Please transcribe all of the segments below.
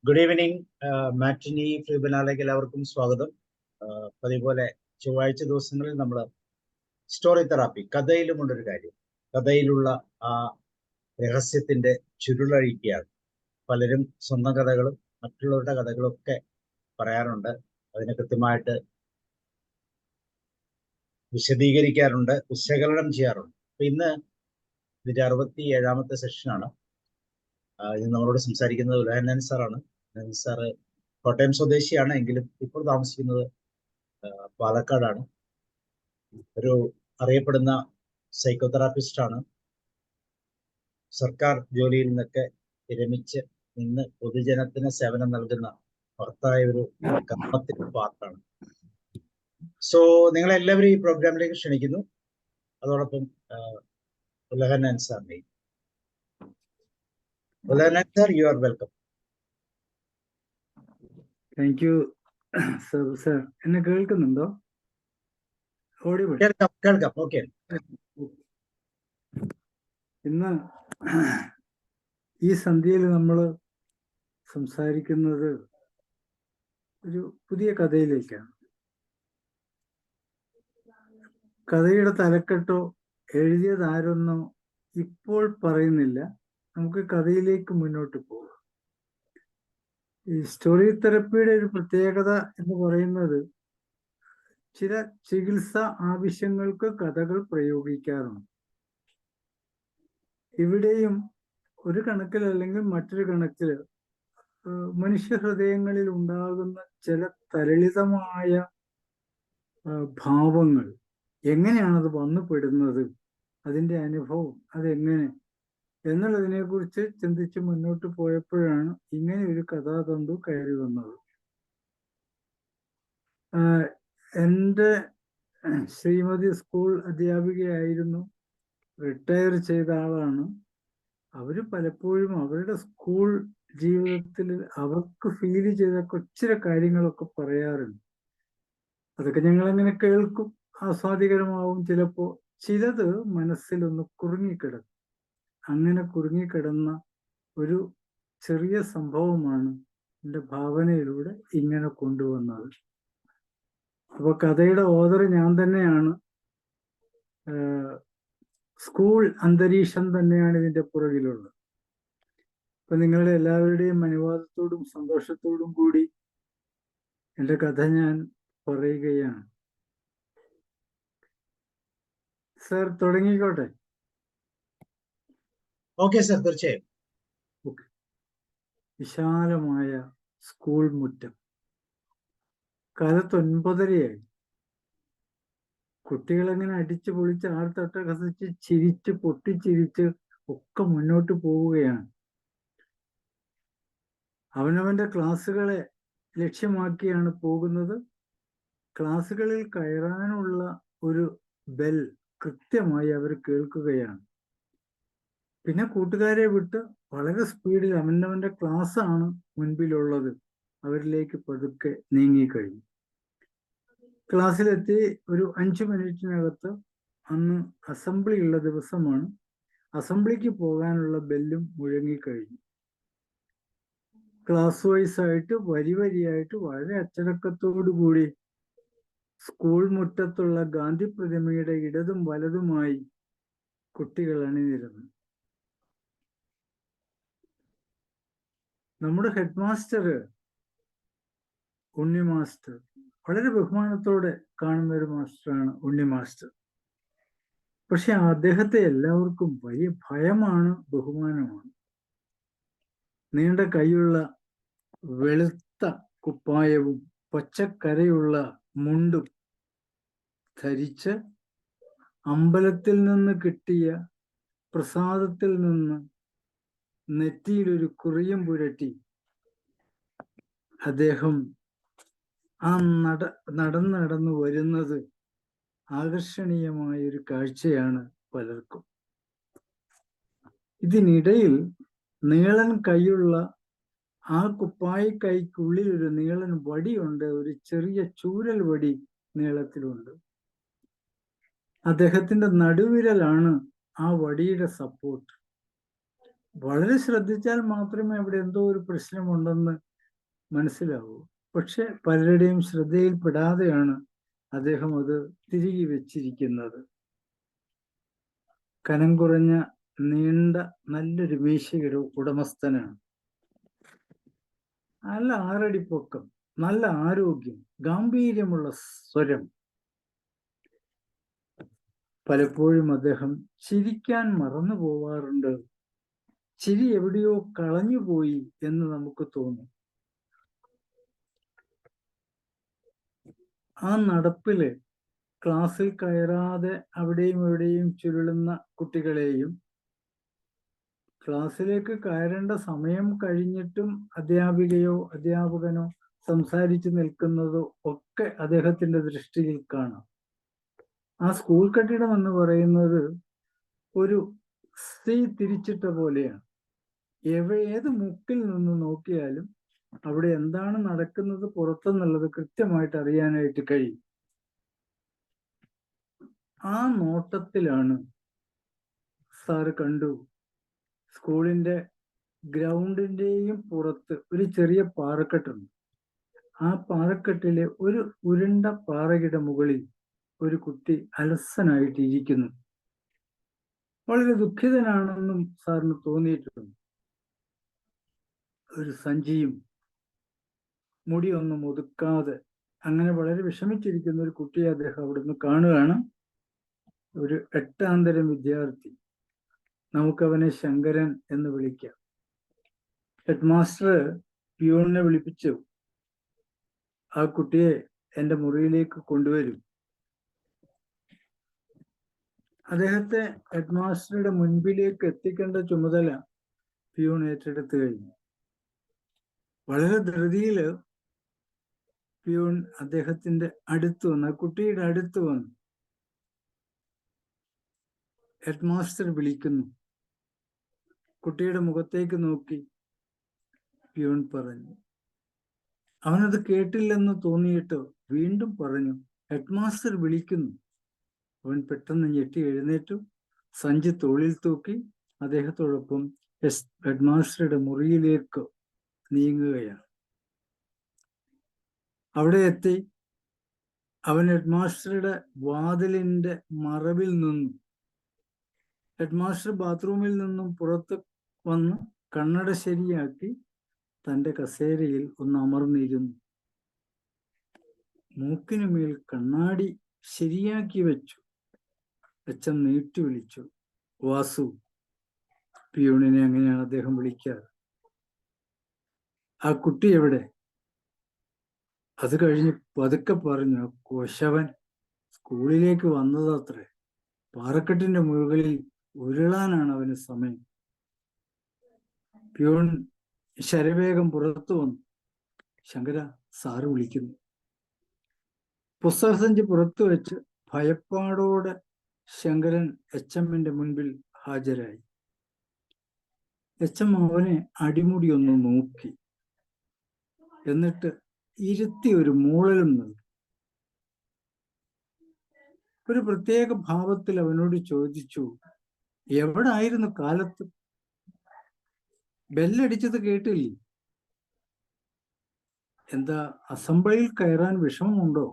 Good evening. മാറ്റിനി ട്രിബ്യൂണലിലേക്ക് എല്ലാവർക്കും സ്വാഗതം. പതിപോലെ ചൊവ്വാഴ്ച ദിവസങ്ങളിൽ നമ്മൾ സ്റ്റോറി തെറാപ്പി, കഥയിലുമുണ്ടൊരു കാര്യം, കഥയിലുള്ള ആ രഹസ്യത്തിന്റെ ചുരുളഴിക്കുകയാണ്. പലരും സ്വന്തം കഥകളും മറ്റുള്ളവരുടെ കഥകളും ഒക്കെ പറയാറുണ്ട്, അതിനെ കൃത്യമായിട്ട് വിശദീകരിക്കാറുണ്ട്, വിശകലനം ചെയ്യാറുണ്ട്. അപ്പൊ ഇന്ന് ഇതിന്റെ 67ാമത്തെ സെഷനാണ്. ഇത് നമ്മളോട് സംസാരിക്കുന്നത് ഉലഹന്നൻ സാറാണ്. സാറ് കോട്ടയം സ്വദേശിയാണ്, എങ്കിലും ഇപ്പോൾ താമസിക്കുന്നത് പാലക്കാടാണ്. ഒരു അറിയപ്പെടുന്ന സൈക്കോതെറാപ്പിസ്റ്റാണ്. സർക്കാർ ജോലിയിൽ നിന്നൊക്കെ വിരമിച്ച് ഇന്ന് പൊതുജനത്തിന് സേവനം നൽകുന്ന മഹത്തായ ഒരു കർമ്മത്തിന്റെ പാർട്ടാണ്. സോ നിങ്ങളെല്ലാവരും ഈ പ്രോഗ്രാമിലേക്ക് ക്ഷണിക്കുന്നു. അതോടൊപ്പം ഉലഹന്നൻ സാറിനെയും. Ulahannan sir, you are welcome. Thank you sir. എന്നെ കേൾക്കുന്നുണ്ടോ? കേൾക്കാം. ഓക്കെ. ഇന്ന് ഈ സന്ധ്യയിൽ നമ്മൾ സംസാരിക്കുന്നത് ഒരു പുതിയ കഥയിലേക്കാണ്. കഥയുടെ തലക്കെട്ടോ എഴുതിയതാരെന്നോ ഇപ്പോൾ പറയുന്നില്ല. നമുക്ക് കഥയിലേക്ക് മുന്നോട്ട് പോകാം. ഈ സ്റ്റോറി തെറപ്പിയുടെ ഒരു പ്രത്യേകത എന്ന് പറയുന്നത്, ചില ചികിത്സ ആവശ്യങ്ങൾക്ക് കഥകൾ പ്രയോഗിക്കാറുണ്ട്. ഇവിടെയും ഒരു കണക്കിൽ അല്ലെങ്കിൽ മറ്റൊരു കണക്കിൽ മനുഷ്യ ഹൃദയങ്ങളിൽ ഉണ്ടാകുന്ന ചില തരളിതമായ ഭാവങ്ങൾ, എങ്ങനെയാണത് വന്നുപെടുന്നത്, അതിൻ്റെ അനുഭവം അതെങ്ങനെ എന്നുള്ളതിനെ കുറിച്ച് ചിന്തിച്ച് മുന്നോട്ട് പോയപ്പോഴാണ് ഇങ്ങനെ ഒരു കഥാതന്തു കയറി വന്നത്. എൻ്റെ ശ്രീമതി സ്കൂൾ അധ്യാപികയായിരുന്നു, റിട്ടയർ ചെയ്ത ആളാണ്. അവര് പലപ്പോഴും അവരുടെ സ്കൂൾ ജീവിതത്തിൽ അവർക്ക് ഫീൽ ചെയ്ത കൊച്ചിര കാര്യങ്ങളൊക്കെ പറയാറുണ്ട്. അതൊക്കെ ഞങ്ങളങ്ങനെ കേൾക്കും, ആസ്വാദികരമാവും. ചിലത് മനസ്സിലൊന്ന് കുറുങ്ങിക്കിടക്കും. അങ്ങനെ കുറുങ്ങിക്കിടന്ന ഒരു ചെറിയ സംഭവമാണ് എൻ്റെ ഭാവനയിലൂടെ ഇങ്ങനെ കൊണ്ടുവന്നത്. അപ്പൊ കഥയുടെ ഓതർ ഞാൻ തന്നെയാണ്. സ്കൂൾ അന്തരീക്ഷം തന്നെയാണ് ഇതിന്റെ പുറകിലുള്ളത്. അപ്പൊ നിങ്ങളുടെ എല്ലാവരുടെയും അനുവാദത്തോടും സന്തോഷത്തോടും കൂടി എൻ്റെ കഥ ഞാൻ പറയുകയാണ്. സർ, തുടങ്ങിക്കോട്ടെ? ഓക്കെ സർ, തീർച്ചയായും. ഓക്കെ. വിശാലമായ സ്കൂൾ മുറ്റം. കാലത്ത് 9:30 കുട്ടികളങ്ങനെ അടിച്ചു പൊളിച്ച് ആർത്തട്ടഹസിച്ച് ചിരിച്ച് പൊട്ടിച്ചിരിച്ച് ഒക്കെ മുന്നോട്ട് പോവുകയാണ്. അവനവന്റെ ക്ലാസ്സുകളെ ലക്ഷ്യമാക്കിയാണ് പോകുന്നത്. ക്ലാസ്സുകളിൽ കയറാനുള്ള ഒരു ബെൽ കൃത്യമായി അവർ കേൾക്കുകയാണ്. പിന്നെ കൂട്ടുകാരെ വിട്ട് വളരെ സ്പീഡിൽ അവനവന്റെ ക്ലാസ്സാണ് മുൻപിലുള്ളത്, അവരിലേക്ക് പതുക്കെ നീങ്ങിക്കഴിഞ്ഞു. ക്ലാസ്സിലെത്തി ഒരു 5 മിനിറ്റിനകത്ത്, അന്ന് അസംബ്ലി ഉള്ള ദിവസമാണ്, അസംബ്ലിക്ക് പോകാനുള്ള ബെല്ലും മുഴങ്ങിക്കഴിഞ്ഞു. ക്ലാസ് വൈസ് ആയിട്ട് വരിയായിട്ട് വളരെ അച്ചടക്കത്തോടു കൂടി സ്കൂൾ മുറ്റത്തുള്ള ഗാന്ധി പ്രതിമയുടെ ഇടതും വലതുമായി കുട്ടികൾ അണിനിരന്നു. നമ്മുടെ ഹെഡ് മാസ്റ്റർ ഉണ്ണി മാസ്റ്റർ, വളരെ ബഹുമാനത്തോടെ കാണുന്ന ഒരു മാസ്റ്ററാണ് ഉണ്ണി മാസ്റ്റർ. പക്ഷെ അദ്ദേഹത്തെ എല്ലാവർക്കും വലിയ ഭയമാണ്, ബഹുമാനമാണ്. നീണ്ട കൈയുള്ള വെളുത്ത കുപ്പായവും പച്ചക്കരയുള്ള മുണ്ടും ധരിച്ച്, അമ്പലത്തിൽ നിന്ന് കിട്ടിയ പ്രസാദത്തിൽ നിന്ന് നെറ്റിയിലൊരു കുറിയും പുരട്ടി അദ്ദേഹം ആ നടന്നു വരുന്നത് ആകർഷണീയമായ ഒരു കാഴ്ചയാണ് പലർക്കും. ഇതിനിടയിൽ നീളൻ കൈയുള്ള ആ കുപ്പായ കൈക്കുള്ളിൽ ഒരു നീളൻ വടിയുണ്ട്, ഒരു ചെറിയ ചൂരൽ വടി നീളത്തിലുണ്ട്. അദ്ദേഹത്തിന്റെ നടുവിരലാണ് ആ വടിയുടെ സപ്പോർട്ട്. വളരെ ശ്രദ്ധിച്ചാൽ മാത്രമേ അവിടെ എന്തോ ഒരു പ്രശ്നമുണ്ടെന്ന് മനസ്സിലാവൂ. പക്ഷെ പലരുടെയും ശ്രദ്ധയിൽപ്പെടാതെയാണ് അദ്ദേഹം അത് തിരികെ വെച്ചിരിക്കുന്നത്. കനം കുറഞ്ഞ നീണ്ട നല്ലൊരു മീശയുടെ ഉടമസ്ഥനാണ്. നല്ല 6 അടി പൊക്കം, നല്ല ആരോഗ്യം, ഗാംഭീര്യമുള്ള സ്വരം. പലപ്പോഴും അദ്ദേഹം ചിരിക്കാൻ മറന്നു പോവാറുണ്ട്. ചിരി എവിടെയോ കളഞ്ഞുപോയി എന്ന് നമുക്ക് തോന്നും. ആ നടപ്പില് ക്ലാസ്സിൽ കയറാതെ അവിടെയും ഇവിടെയും ചുരുളുന്ന കുട്ടികളെയും, ക്ലാസ്സിലേക്ക് കയറേണ്ട സമയം കഴിഞ്ഞിട്ടും അധ്യാപികയോ അധ്യാപകനോ സംസാരിച്ചു നിൽക്കുന്നതോ ഒക്കെ അദ്ദേഹത്തിന്റെ ദൃഷ്ടിയിൽ കാണാം. ആ സ്കൂൾ കെട്ടിടം എന്ന് പറയുന്നത് ഒരു സി തിരിച്ചിട്ട പോലെയാണ്. ഏത് മുക്കിൽ നിന്ന് നോക്കിയാലും അവിടെ എന്താണ് നടക്കുന്നത് പുറത്തെന്നുള്ളത് കൃത്യമായിട്ട് അറിയാനായിട്ട് കഴിയും. ആ നോട്ടത്തിലാണ് സാറ് കണ്ടു, സ്കൂളിന്റെ ഗ്രൗണ്ടിന്റെയും പുറത്ത് ഒരു ചെറിയ പാറക്കെട്ടുണ്ട്. ആ പാറക്കെട്ടിലെ ഒരു ഉരുണ്ട പാറയുടെ മുകളിൽ ഒരു കുട്ടി അലസനായിട്ട് ഇരിക്കുന്നു. വളരെ ദുഃഖിതനാണെന്നും സാറിന് തോന്നിയിട്ടുണ്ട്. ഒരു സഞ്ചിയും മുടിയൊന്നും ഒതുക്കാതെ അങ്ങനെ വളരെ വിഷമിച്ചിരിക്കുന്ന ഒരു കുട്ടിയെ അദ്ദേഹം അവിടുന്ന് കാണുകയാണ്. ഒരു 8ാം തരം വിദ്യാർത്ഥി. നമുക്കവനെ ശങ്കരൻ എന്ന് വിളിക്കാം. ഹെഡ് മാസ്റ്റർ പിയൂണിനെ വിളിപ്പിച്ചു, ആ കുട്ടിയെ എൻ്റെ മുറിയിലേക്ക് കൊണ്ടുവരും. അദ്ദേഹത്തെ ഹെഡ് മാസ്റ്ററുടെ മുൻപിലേക്ക് എത്തിക്കേണ്ട ചുമതല പിയൂൺ ഏറ്റെടുത്തു കഴിഞ്ഞു. വളരെ ധൃതിയില് പിയൂൺ അദ്ദേഹത്തിന്റെ അടുത്ത് വന്ന്, ആ കുട്ടിയുടെ അടുത്ത് വന്നു. ഹെഡ് മാസ്റ്റർ വിളിക്കുന്നു. കുട്ടിയുടെ മുഖത്തേക്ക് നോക്കി പിയൂൺ പറഞ്ഞു. അവനത് കേട്ടില്ലെന്ന് തോന്നിയിട്ട് വീണ്ടും പറഞ്ഞു, ഹെഡ് മാസ്റ്റർ വിളിക്കുന്നു. അവൻ പെട്ടെന്ന് ഞെട്ടി എഴുന്നേറ്റു, സഞ്ചി തോളിൽ തൂക്കി അദ്ദേഹത്തോടൊപ്പം ഹെഡ് മാസ്റ്ററുടെ മുറിയിലേക്ക് നീങ്ങുകയാണ്. അവിടെ എത്തി അവൻ ഹെഡ് മാസ്റ്ററുടെ വാതിലിന്റെ മറവിൽ നിന്നും, ഹെഡ് മാസ്റ്റർ ബാത്റൂമിൽ നിന്നും പുറത്ത് വന്ന് കണ്ണട ശരിയാക്കി തൻ്റെ കസേരയിൽ ഒന്ന് അമർന്നിരുന്നു. മൂക്കിനു മേൽ കണ്ണാടി ശരിയാക്കി വെച്ചു. അച്ഛൻ നീട്ടി വിളിച്ചു, വാസു. പിയൂണിനെ അങ്ങനെയാണ് അദ്ദേഹം വിളിക്കാറ്. ആ കുട്ടി എവിടെ? അത് കഴിഞ്ഞ് പതുക്കെ പറഞ്ഞു, കൊശവൻ സ്കൂളിലേക്ക് വന്നതത്രേ. പാറക്കെട്ടിന്റെ മുകളിൽ ഉരുളാനാണ് അവന് സമയം. പിയൂൺ ശരവേഗം പുറത്തു വന്നു. ശങ്കര, സാറ് വിളിക്കുന്നു. പുസ്തകസഞ്ചി പുറത്തു വെച്ച് ഭയപ്പാടോടെ ശങ്കരൻ HMന്റെ മുൻപിൽ ഹാജരായി. HM അവനെ അടിമുടി ഒന്ന് നോക്കി, എന്നിട്ട് ഇരുത്തി ഒരു മൂളലും നൽകി. ഒരു പ്രത്യേക ഭാവത്തിൽ അവനോട് ചോദിച്ചു, എവിടായിരുന്നു കാലത്ത്? ബെല്ലടിച്ചത് കേട്ടില്ലേ? എന്താ അസംബ്ലിയിൽ കയറാൻ വിഷമമുണ്ടോ?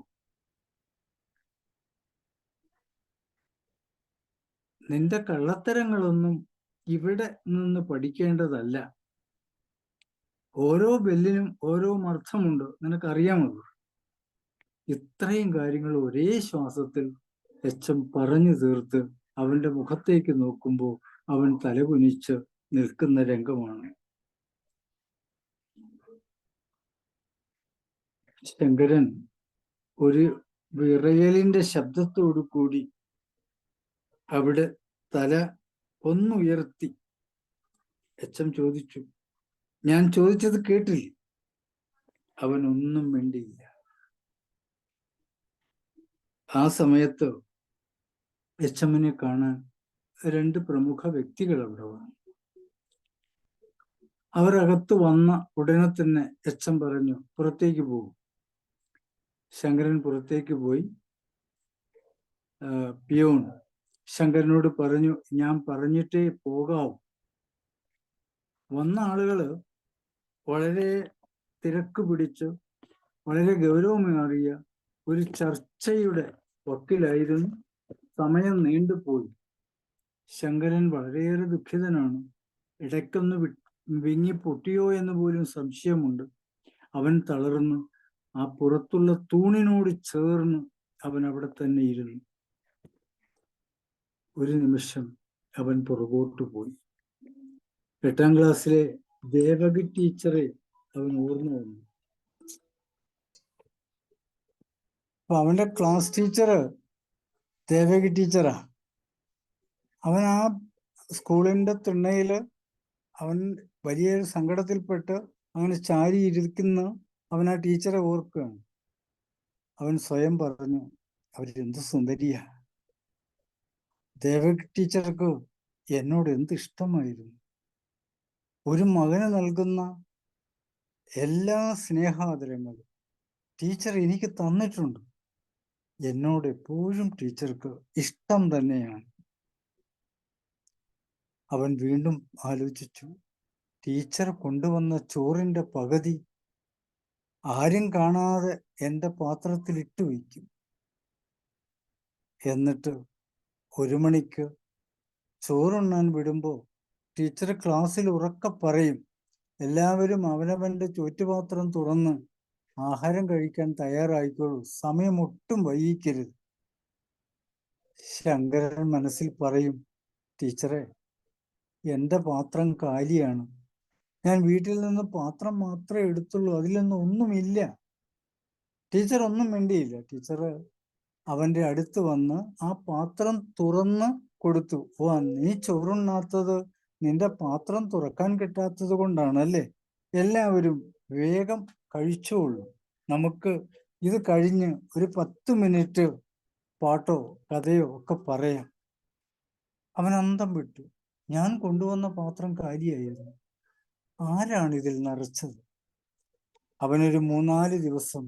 നിന്റെ കള്ളത്തരങ്ങളൊന്നും ഇവിടെ നിന്ന് പഠിക്കേണ്ടതല്ല. ഓരോ ബെല്ലിനും ഓരോ അർത്ഥമുണ്ട്, നിനക്കറിയാമല്ലോ. ഇത്രയും കാര്യങ്ങൾ ഒരേ ശ്വാസത്തിൽ HM പറഞ്ഞു തീർത്ത് അവന്റെ മുഖത്തേക്ക് നോക്കുമ്പോൾ അവൻ തലകുനിച്ച് നിൽക്കുന്ന രംഗമാണ്. ശങ്കരൻ ഒരു വിറയലിന്റെ ശബ്ദത്തോടു കൂടി അവിടെ തല ഒന്നുയർത്തി. HM ചോദിച്ചു, ഞാൻ ചോദിച്ചത് കേട്ടില്ലേ? അവൻ ഒന്നും മിണ്ടിയില്ല. ആ സമയത്ത് HMനെ കാണാൻ 2 പ്രമുഖ വ്യക്തികൾ അവിടെ വന്നു. അവരകത്ത് വന്ന ഉടനെ തന്നെ HM പറഞ്ഞു, പുറത്തേക്ക് പോകും. ശങ്കരൻ പുറത്തേക്ക് പോയി. പിയൂൺ ശങ്കരനോട് പറഞ്ഞു, ഞാൻ പറഞ്ഞിട്ടേ പോകാവൂ. വന്ന ആളുകള് വളരെ തിരക്ക് പിടിച്ച് വളരെ ഗൗരവമേറിയ ഒരു ചർച്ചയുടെ വക്കിലായിരുന്നു. സമയം നീണ്ടുപോയി. ശങ്കരൻ വളരെയേറെ ദുഃഖിതനാണ്. ഇടയ്ക്കൊന്ന് വിങ്ങി പൊട്ടിയോ എന്ന് പോലും സംശയമുണ്ട്. അവൻ തളർന്ന് ആ പുറത്തുള്ള തൂണിനോട് ചേർന്ന് അവൻ അവിടെ തന്നെ ഇരുന്നു. ഒരു നിമിഷം അവൻ പുറകോട്ട് പോയി. 8ാം ക്ലാസ്സിലെ ദേവകി ടീച്ചറെ അവൻ ഓർമ്മ വന്നു. അപ്പൊ അവന്റെ ക്ലാസ് ടീച്ചർ ദേവകി ടീച്ചറാ. അവൻ ആ സ്കൂളിന്റെ തിണ്ണയില് അവൻ വലിയൊരു സങ്കടത്തിൽപ്പെട്ട് അങ്ങനെ ചാരി ഇരിക്കുന്ന അവൻ ആ ടീച്ചറെ ഓർക്കുകയാണ്. അവൻ സ്വയം പറഞ്ഞു, അവരെന്ത് സുന്ദരിയാ. ദേവകി ടീച്ചർക്ക് എന്നോട് എന്ത് ഇഷ്ടമായിരുന്നു. ഒരു മകന് നൽകുന്ന എല്ലാ സ്നേഹാദരങ്ങളും ടീച്ചർ എനിക്ക് തന്നിട്ടുണ്ട്. എന്നോട് എപ്പോഴും ടീച്ചർക്ക് ഇഷ്ടം തന്നെയാണ്. അവൻ വീണ്ടും ആലോചിച്ചു, ടീച്ചർ കൊണ്ടുവന്ന ചോറിന്റെ പകുതി ആരും കാണാതെ എൻ്റെ പാത്രത്തിൽ ഇട്ടു വയ്ക്കും. എന്നിട്ട് 1 മണിക്ക് ചോറുണ്ണാൻ വിടുമ്പോൾ ടീച്ചർ ക്ലാസ്സിൽ ഉറക്കെ പറയും, എല്ലാവരും അവനവന്റെ ചോറ്റുപാത്രം തുറന്ന് ആഹാരം കഴിക്കാൻ തയ്യാറായിക്കോളൂ, സമയം ഒട്ടും വൈകിക്കരുത്. ശങ്കരൻ മനസ്സിൽ പറയും, ടീച്ചറെ, എൻ്റെ പാത്രം കാലിയാണ്. ഞാൻ വീട്ടിൽ നിന്ന് പാത്രം മാത്രമേ എടുത്തുള്ളൂ, അതിലൊന്നും ഒന്നുമില്ല. ടീച്ചർ ഒന്നും വേണ്ടിയില്ല. ടീച്ചർ അവന്റെ അടുത്ത് വന്ന് ആ പാത്രം തുറന്ന് കൊടുത്തു. ഓ, നീ ചോറുണ്ണാത്തത് നിന്റെ പാത്രം തുറക്കാൻ കിട്ടാത്തത് കൊണ്ടാണല്ലേ. എല്ലാവരും വേഗം കഴിച്ചോളൂ. നമുക്ക് ഇത് കഴിഞ്ഞ് ഒരു 10 മിനിറ്റ് പാട്ടോ കഥയോ ഒക്കെ പറയാം. അവൻ അന്തം വിട്ടു. ഞാൻ കൊണ്ടുവന്ന പാത്രം കാലിയായിരുന്നു. ആരാണ് ഇതിൽ നിറച്ചത്? അവനൊരു 3-4 ദിവസം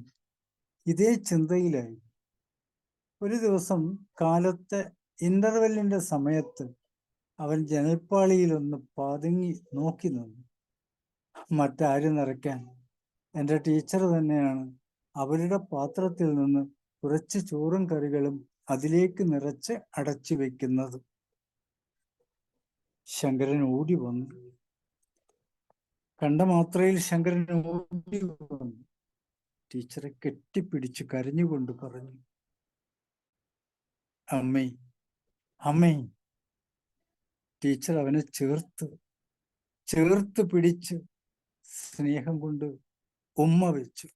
ഇതേ ചിന്തയിലായി. ഒരു ദിവസം കാലത്തെ ഇന്റർവെല്ലിന്റെ സമയത്ത് അവൻ ജനൽപ്പാളിയിലൊന്ന് പതുങ്ങി നോക്കി നിന്നു. മറ്റാരും നിറയ്ക്കാൻ എൻ്റെ ടീച്ചർ തന്നെയാണ് അവരുടെ പാത്രത്തിൽ നിന്ന് കുറച്ച് ചോറും കറികളും അതിലേക്ക് നിറച്ച് അടച്ചു വെക്കുന്നത്. ശങ്കരൻ ഓടി വന്നു. കണ്ട മാത്രയിൽ ശങ്കരൻ ഓടി വന്നു. ടീച്ചറെ കെട്ടിപ്പിടിച്ച് കരഞ്ഞുകൊണ്ട് പറഞ്ഞു, അമ്മേ, അമ്മേ. ടീച്ചർ അവനെ ചേർത്ത് പിടിച്ച് സ്നേഹം കൊണ്ട് ഉമ്മ വെച്ചു.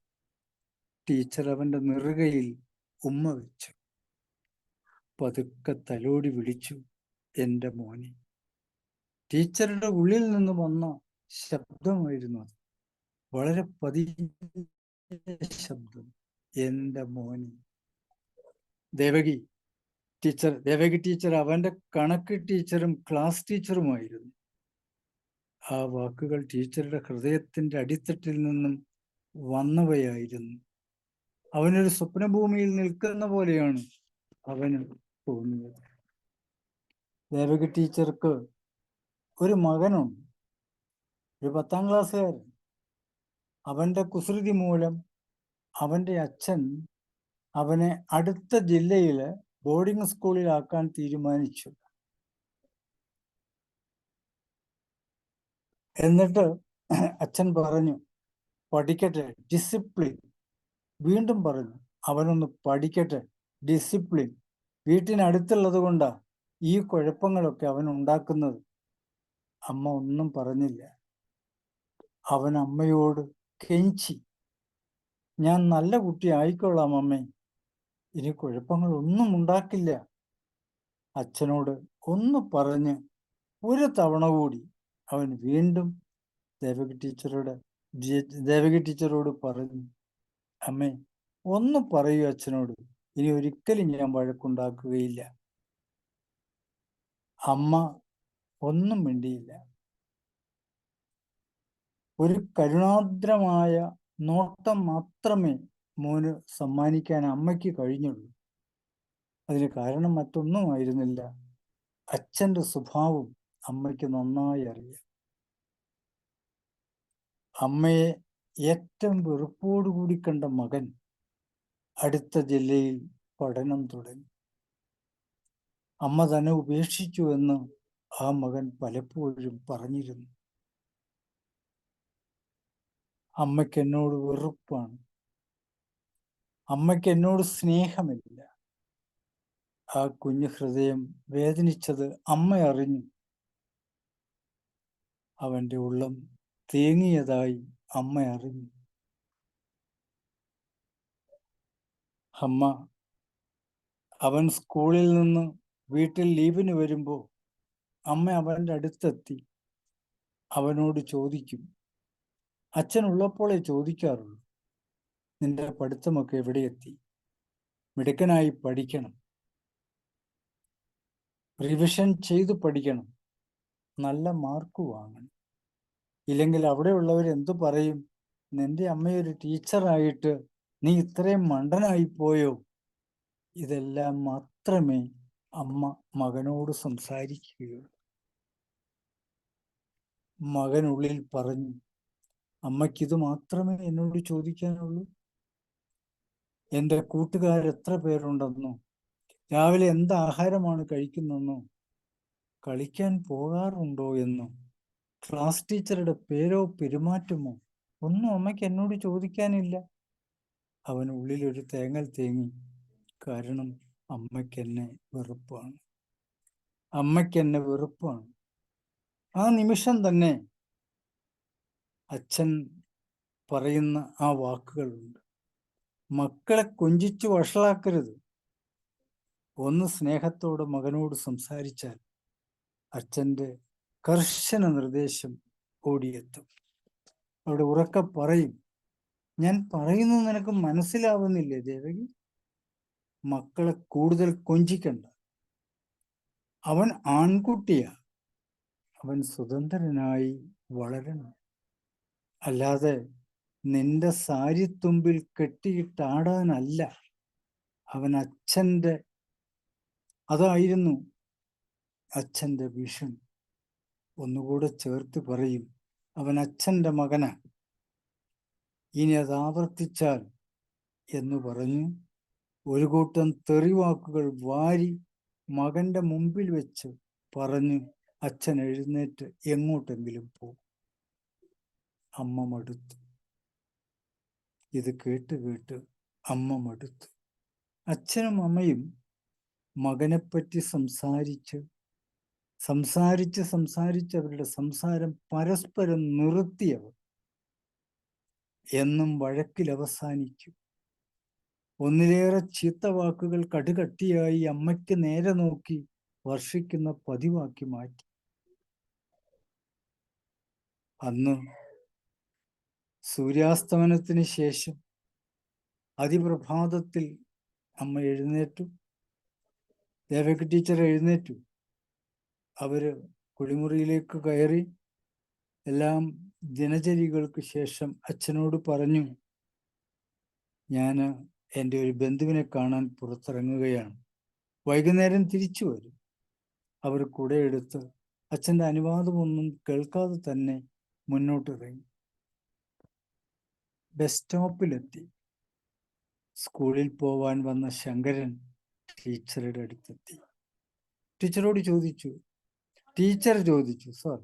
ടീച്ചർ അവന്റെ നെറുകയിൽ ഉമ്മ വെച്ചു. പതുക്കെ തലോടി വിളിച്ചു, എൻ്റെ മോനെ. ടീച്ചറുടെ ഉള്ളിൽ നിന്ന് വന്ന ശബ്ദമായിരുന്നു അത്. വളരെ പതിഞ്ഞ ശബ്ദം, എൻ്റെ മോനെ. ദേവകി ടീച്ചർ അവന്റെ കണക്ക് ടീച്ചറും ക്ലാസ് ടീച്ചറുമായിരുന്നു. ആ വാക്കുകൾ ടീച്ചറുടെ ഹൃദയത്തിന്റെ അടിത്തട്ടിൽ നിന്നും വന്നവയായിരുന്നു. അവനൊരു സ്വപ്നഭൂമിയിൽ നിൽക്കുന്ന പോലെയാണ് അവന് തോന്നിയത്. ദേവകി ടീച്ചർക്ക് ഒരു മകനുണ്ട്, ഒരു 10ാം ക്ലാസ്സുകാരൻ. അവന്റെ കുസൃതി മൂലം അവന്റെ അച്ഛൻ അവനെ അടുത്ത ജില്ലയിലെ ബോർഡിംഗ് സ്കൂളിലാക്കാൻ തീരുമാനിച്ചു. എന്നിട്ട് അച്ഛൻ പറഞ്ഞു, പഠിക്കട്ടെ, ഡിസിപ്ലിൻ. വീണ്ടും പറഞ്ഞു, അവനൊന്ന് പഠിക്കട്ടെ, ഡിസിപ്ലിൻ. വീട്ടിനടുത്തുള്ളത് കൊണ്ടാ ഈ കുഴപ്പങ്ങളൊക്കെ അവൻ ഉണ്ടാക്കുന്നത്. അമ്മ ഒന്നും പറഞ്ഞില്ല. അവൻ അമ്മയോട് കെഞ്ചി, ഞാൻ നല്ല കുട്ടി ആയിക്കൊള്ളാം അമ്മേ, ഇനി കുഴപ്പങ്ങളൊന്നും ഉണ്ടാക്കില്ല. അച്ഛനോട് ഒന്ന് പറഞ്ഞ് ഒരു തവണ കൂടി അവൻ വീണ്ടും ദേവകി ടീച്ചറോട് പറഞ്ഞു, അമ്മേ, ഒന്ന് പറയൂ അച്ഛനോട്, ഇനി ഒരിക്കലും ഞാൻ വഴക്കുണ്ടാക്കുകയില്ല. അമ്മ ഒന്നും മിണ്ടിയില്ല. ഒരു കരുണാദ്രമായ നോട്ടം മാത്രമേ മോന് സമ്മാനിക്കാൻ അമ്മയ്ക്ക് കഴിഞ്ഞുള്ളൂ. അതിന് കാരണം മറ്റൊന്നും ആയിരുന്നില്ല. അച്ഛൻ്റെ സ്വഭാവം അമ്മയ്ക്ക് നന്നായി അറിയാം. അമ്മയെ ഏറ്റവും വെറുപ്പോടുകൂടി കണ്ട മകൻ അടുത്ത ജില്ലയിൽ പഠനം തുടങ്ങി. അമ്മ തന്നെ ഉപേക്ഷിച്ചു എന്ന് ആ മകൻ പലപ്പോഴും പറഞ്ഞിരുന്നു. അമ്മയ്ക്ക് എന്നോട് വെറുപ്പാണ്, അമ്മയ്ക്ക് എന്നോട് സ്നേഹമില്ല. ആ കുഞ്ഞു ഹൃദയം വേദനിച്ചത് അമ്മ അറിഞ്ഞു. അവന്റെ ഉള്ളം തേങ്ങിയതായി അമ്മ അറിഞ്ഞു. അമ്മ അവൻ സ്കൂളിൽ നിന്ന് വീട്ടിൽ ലീവിന് വരുമ്പോൾ അമ്മ അവൻ്റെ അടുത്തെത്തി അവനോട് ചോദിക്കും, അച്ഛൻ ഉള്ളപ്പോഴേ ചോദിക്കാറുള്ളൂ, നിന്റെ പഠിത്തമൊക്കെ എവിടെ എത്തി? മിടുക്കനായി പഠിക്കണം, റിവിഷൻ ചെയ്ത് പഠിക്കണം, നല്ല മാർക്ക് വാങ്ങണം. ഇല്ലെങ്കിൽ അവിടെയുള്ളവർ എന്തു പറയും? നിന്റെ അമ്മയൊരു ടീച്ചറായിട്ട് നീ ഇത്രയും മണ്ടനായി പോയോ? ഇതെല്ലാം മാത്രമേ അമ്മ മകനോട് സംസാരിക്കുകയുള്ളൂ. മകനുള്ളിൽ പറഞ്ഞു, അമ്മയ്ക്കിത് മാത്രമേ എന്നോട് ചോദിക്കാനുള്ളൂ? എൻ്റെ കൂട്ടുകാരെത്ര പേരുണ്ടെന്നോ, രാവിലെ എന്ത് ആഹാരമാണ് കഴിക്കുന്നതെന്നോ, കളിക്കാൻ പോകാറുണ്ടോ എന്നോ, ക്ലാസ് ടീച്ചറുടെ പേരോ പെരുമാറ്റമോ ഒന്നും അമ്മയ്ക്ക് എന്നോട് ചോദിക്കാനില്ല. അവനുള്ളിലൊരു തേങ്ങൽ തേങ്ങി. കാരണം അമ്മയ്ക്കെന്നെ വെറുപ്പാണ്, അമ്മയ്ക്കെന്നെ വെറുപ്പാണ്. ആ നിമിഷം തന്നെ അച്ഛൻ പറയുന്ന ആ വാക്കുകളുണ്ട്, മക്കളെ കൊഞ്ചിച്ചു വഷളാക്കരുത്. ഒന്ന് സ്നേഹത്തോടെ മകനോട് സംസാരിച്ചാൽ അച്ഛൻ്റെ കർശന നിർദ്ദേശം ഓടിയെത്തും. അവിടെ ഉറക്കെ പറയും, ഞാൻ പറയുന്നത് നിനക്ക് മനസ്സിലാവുന്നില്ലേ ദേവകി? മക്കളെ കൂടുതൽ കൊഞ്ചിക്കണ്ട. അവൻ ആൺകുട്ടിയാ, അവൻ സ്വതന്ത്രനായി വളരണം. അല്ലാതെ നിന്റെ സാരിത്തുമ്പിൽ കെട്ടിയിട്ടാടാനല്ല. അവൻ അച്ഛൻ്റെ, അതായിരുന്നു അച്ഛൻ്റെ വിഷൻ. ഒന്നുകൂടെ ചേർത്ത് പറയും, അവൻ അച്ഛൻ്റെ മകനാ. ഇനി അത് ആവർത്തിച്ചാൽ എന്ന് പറഞ്ഞു ഒരു കൂട്ടം തെറിവാക്കുകൾ വാരി മകന്റെ മുമ്പിൽ വെച്ച് പറഞ്ഞു അച്ഛൻ എഴുന്നേറ്റ് എങ്ങോട്ടെങ്കിലും പോകും. അമ്മ മടുത്തു. ഇത് കേട്ട് കേട്ട് അമ്മ മടുത്തു. അച്ഛനും അമ്മയും മകനെപ്പറ്റി സംസാരിച്ച് അവരുടെ സംസാരം പരസ്പരം നിർത്തിയവർ എന്നും വഴക്കിൽ അവസാനിക്കും. ഒന്നിലേറെ ചീത്ത വാക്കുകൾ കടുകട്ടിയായി അമ്മയ്ക്ക് നേരെ നോക്കി വർഷിക്കുന്ന പതിവാക്കി മാറ്റി. അന്ന് സൂര്യാസ്തമനത്തിന് ശേഷം അതിപ്രഭാതത്തിൽ അമ്മ എഴുന്നേറ്റു, ദേവകി ടീച്ചർ എഴുന്നേറ്റു. അവര് കുളിമുറിയിലേക്ക് കയറി എല്ലാം ദിനചര്യകൾക്ക് ശേഷം അച്ഛനോട് പറഞ്ഞു, ഞാൻ എൻ്റെ ഒരു ബന്ധുവിനെ കാണാൻ പുറത്തിറങ്ങുകയാണ്, വൈകുന്നേരം തിരിച്ചു വരും. അവർ കുടയെടുത്ത് അച്ഛൻ്റെ അനുവാദമൊന്നും കേൾക്കാതെ തന്നെ മുന്നോട്ടിറങ്ങി. ബസ് സ്റ്റോപ്പിലെത്തി. സ്കൂളിൽ പോവാൻ വന്ന ശങ്കരൻ ടീച്ചറുടെ അടുത്തെത്തി. ടീച്ചർ ചോദിച്ചു, സാർ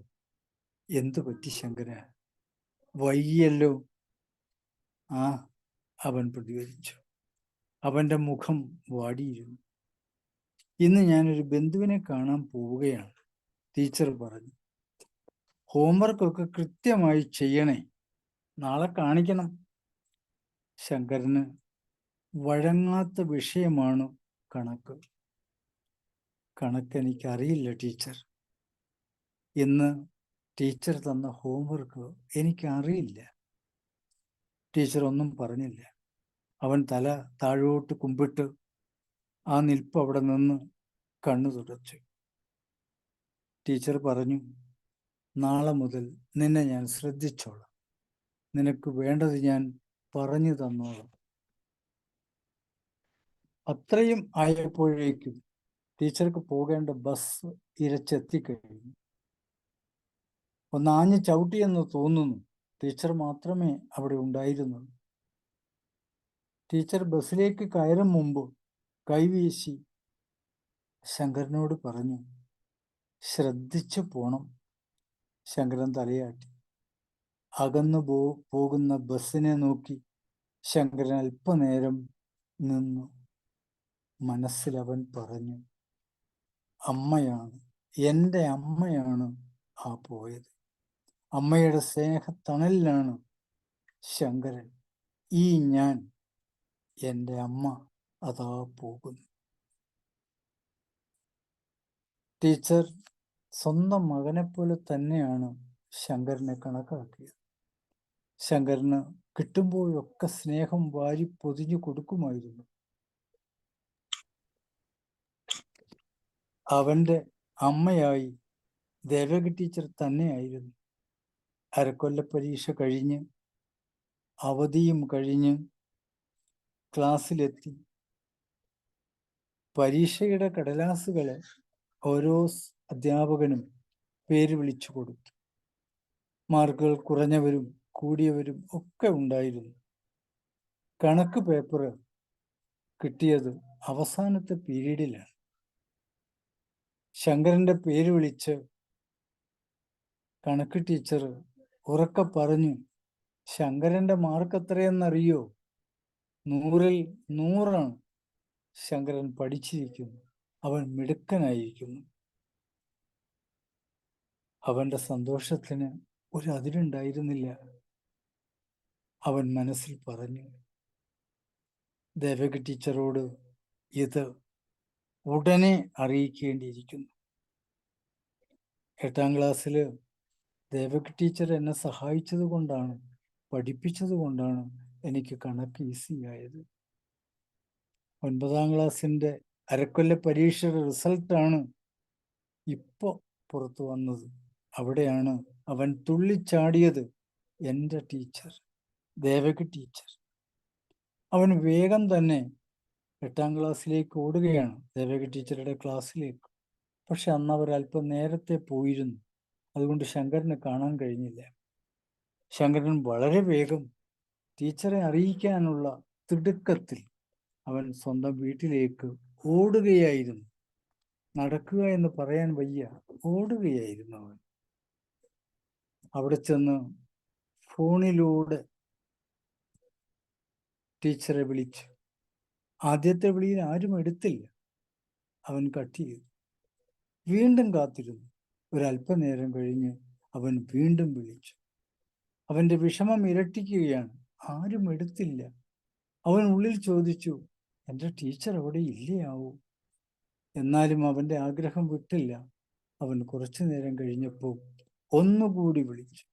എന്തു പറ്റി ശങ്കര? വൈകിയല്ലോ. ആ, അവൻ പ്രതികരിച്ചു. അവന്റെ മുഖം വാടിയിരുന്നു. ഇന്ന് ഞാനൊരു ബന്ധുവിനെ കാണാൻ പോവുകയാണ്, ടീച്ചർ പറഞ്ഞു. ഹോംവർക്കൊക്കെ കൃത്യമായി ചെയ്യണേ, നാളെ കാണിക്കണം. ശങ്കരന് വഴങ്ങാത്ത വിഷയമാണ് കണക്ക്. കണക്കെനിക്കറിയില്ല ടീച്ചർ. ഇന്ന് ടീച്ചർ തന്ന ഹോംവർക്ക് എനിക്കറിയില്ല. ടീച്ചർ ഒന്നും പറഞ്ഞില്ല. അവൻ തല താഴോട്ട് കുമ്പിട്ട് ആ നിൽപ്പ് അവിടെ നിന്ന് കണ്ണു തുടച്ചു. ടീച്ചർ പറഞ്ഞു, നാളെ മുതൽ നിന്നെ ഞാൻ ശ്രദ്ധിച്ചോളാം, നിനക്ക് വേണ്ടത് ഞാൻ പറഞ്ഞു തന്നോളാം. അത്രയും ആയപ്പോഴേക്കും ടീച്ചർക്ക് പോകേണ്ട ബസ് ഇരച്ചെത്തിക്കഴിഞ്ഞു. ഒന്നാഞ്ഞ് ചവിട്ടിയെന്ന് തോന്നുന്നു. ടീച്ചർ മാത്രമേ അവിടെ ഉണ്ടായിരുന്നുള്ളൂ. ടീച്ചർ ബസ്സിലേക്ക് കയറും മുമ്പ് കൈവീശി ശങ്കരനോട് പറഞ്ഞു, ശ്രദ്ധിച്ചു പോണം. ശങ്കരൻ തലയാട്ടി. അകന്നു പോകുന്ന ബസ്സിനെ നോക്കി ശങ്കരൻ അല്പനേരം നിന്നു. മനസ്സിലവൻ പറഞ്ഞു, അമ്മയാണ്, എൻ്റെ അമ്മയാണ് ആ പോയത്. അമ്മയുടെ സ്നേഹത്തണലിലാണ് ശങ്കരൻ. ഈ ഞാൻ, എൻ്റെ അമ്മ അതാ പോകുന്നു. ടീച്ചർ സ്വന്തം മകനെപ്പോലെ തന്നെയാണ് ശങ്കരനെ കണക്കാക്കിയത്. ശങ്കരന് കിട്ടുമ്പോഴൊക്കെ സ്നേഹം വാരി പൊതിഞ്ഞു കൊടുക്കുമായിരുന്നു. അവൻ്റെ അമ്മയായി ദേവകി ടീച്ചർ തന്നെയായിരുന്നു. അരക്കൊല്ല പരീക്ഷ കഴിഞ്ഞ് അവധിയും കഴിഞ്ഞ് ക്ലാസ്സിലെത്തി. പരീക്ഷയുടെ കടലാസുകളെ ഓരോ അധ്യാപകനും പേര് വിളിച്ചു കൊടുത്തു. മാർക്കുകൾ കുറഞ്ഞവരും കൂടിയവരും ഒക്കെ ഉണ്ടായിരുന്നു. കണക്ക് പേപ്പർ കിട്ടിയത് അവസാനത്തെ പീരീഡിലാണ്. ശങ്കരന്റെ പേര് വിളിച്ച് കണക്ക് ടീച്ചർ ഉറക്കെ പറഞ്ഞു, ശങ്കരന്റെ മാർക്ക് എത്രയെന്നറിയോ? 100-ൽ 100 ശങ്കരൻ പഠിച്ചിരിക്കുന്നു. അവൻ മിടുക്കനായിരിക്കുന്നു. അവന്റെ സന്തോഷത്തിന് ഒരു അതിരുണ്ടായിരുന്നില്ല. അവൻ മനസ്സിൽ പറഞ്ഞു, ദേവകി ടീച്ചറോട് ഇത് ഉടനെ അറിയിക്കേണ്ടിയിരിക്കുന്നു. 8ാം ക്ലാസ്സിൽ ദേവകി ടീച്ചർ എന്നെ സഹായിച്ചത് കൊണ്ടാണ്, പഠിപ്പിച്ചത് കൊണ്ടാണ് എനിക്ക് കണക്ക് ഈസി ആയത്. 9ാം ക്ലാസ്സിൻ്റെ അരക്കൊല്ല പരീക്ഷയുടെ റിസൾട്ടാണ് ഇപ്പോൾ പുറത്തു വന്നത്. അവിടെയാണ് അവൻ തുള്ളിച്ചാടിയത്. എൻ്റെ ടീച്ചർ, ദേവകി ടീച്ചർ. അവൻ വേഗം തന്നെ 8ാം ക്ലാസ്സിലേക്ക് ഓടുകയാണ്, ദേവകി ടീച്ചറുടെ ക്ലാസ്സിലേക്ക്. പക്ഷെ അന്ന് അവർ അല്പം നേരത്തെ പോയിരുന്നു. അതുകൊണ്ട് ശങ്കരനെ കാണാൻ കഴിഞ്ഞില്ല. ശങ്കരൻ വളരെ വേഗം ടീച്ചറെ അറിയിക്കാനുള്ള തിടുക്കത്തിൽ അവൻ സ്വന്തം വീട്ടിലേക്ക് ഓടുകയായിരുന്നു. നടക്കുക എന്ന് പറയാൻ വയ്യ, ഓടുകയായിരുന്നു അവൻ. അവിടെ ചെന്ന് ഫോണിലൂടെ ടീച്ചറെ വിളിച്ചു. ആദ്യത്തെ വിളിയിൽ ആരും എടുത്തില്ല. അവൻ കട്ട് ചെയ്തു. വീണ്ടും കാത്തിരുന്നു. ഒരല്പനേരം കഴിഞ്ഞ് അവൻ വീണ്ടും വിളിച്ചു. അവന്റെ വിഷമം ഇരട്ടിക്കുകയാണ്. ആരും എടുത്തില്ല. അവൻ ഉള്ളിൽ ചോദിച്ചു, എൻ്റെ ടീച്ചർ അവിടെ ഇല്ലയാവൂ? എന്നാലും അവന്റെ ആഗ്രഹം വിട്ടില്ല. അവൻ കുറച്ചു നേരം കഴിഞ്ഞപ്പോൾ ഒന്നുകൂടി വിളിച്ചു.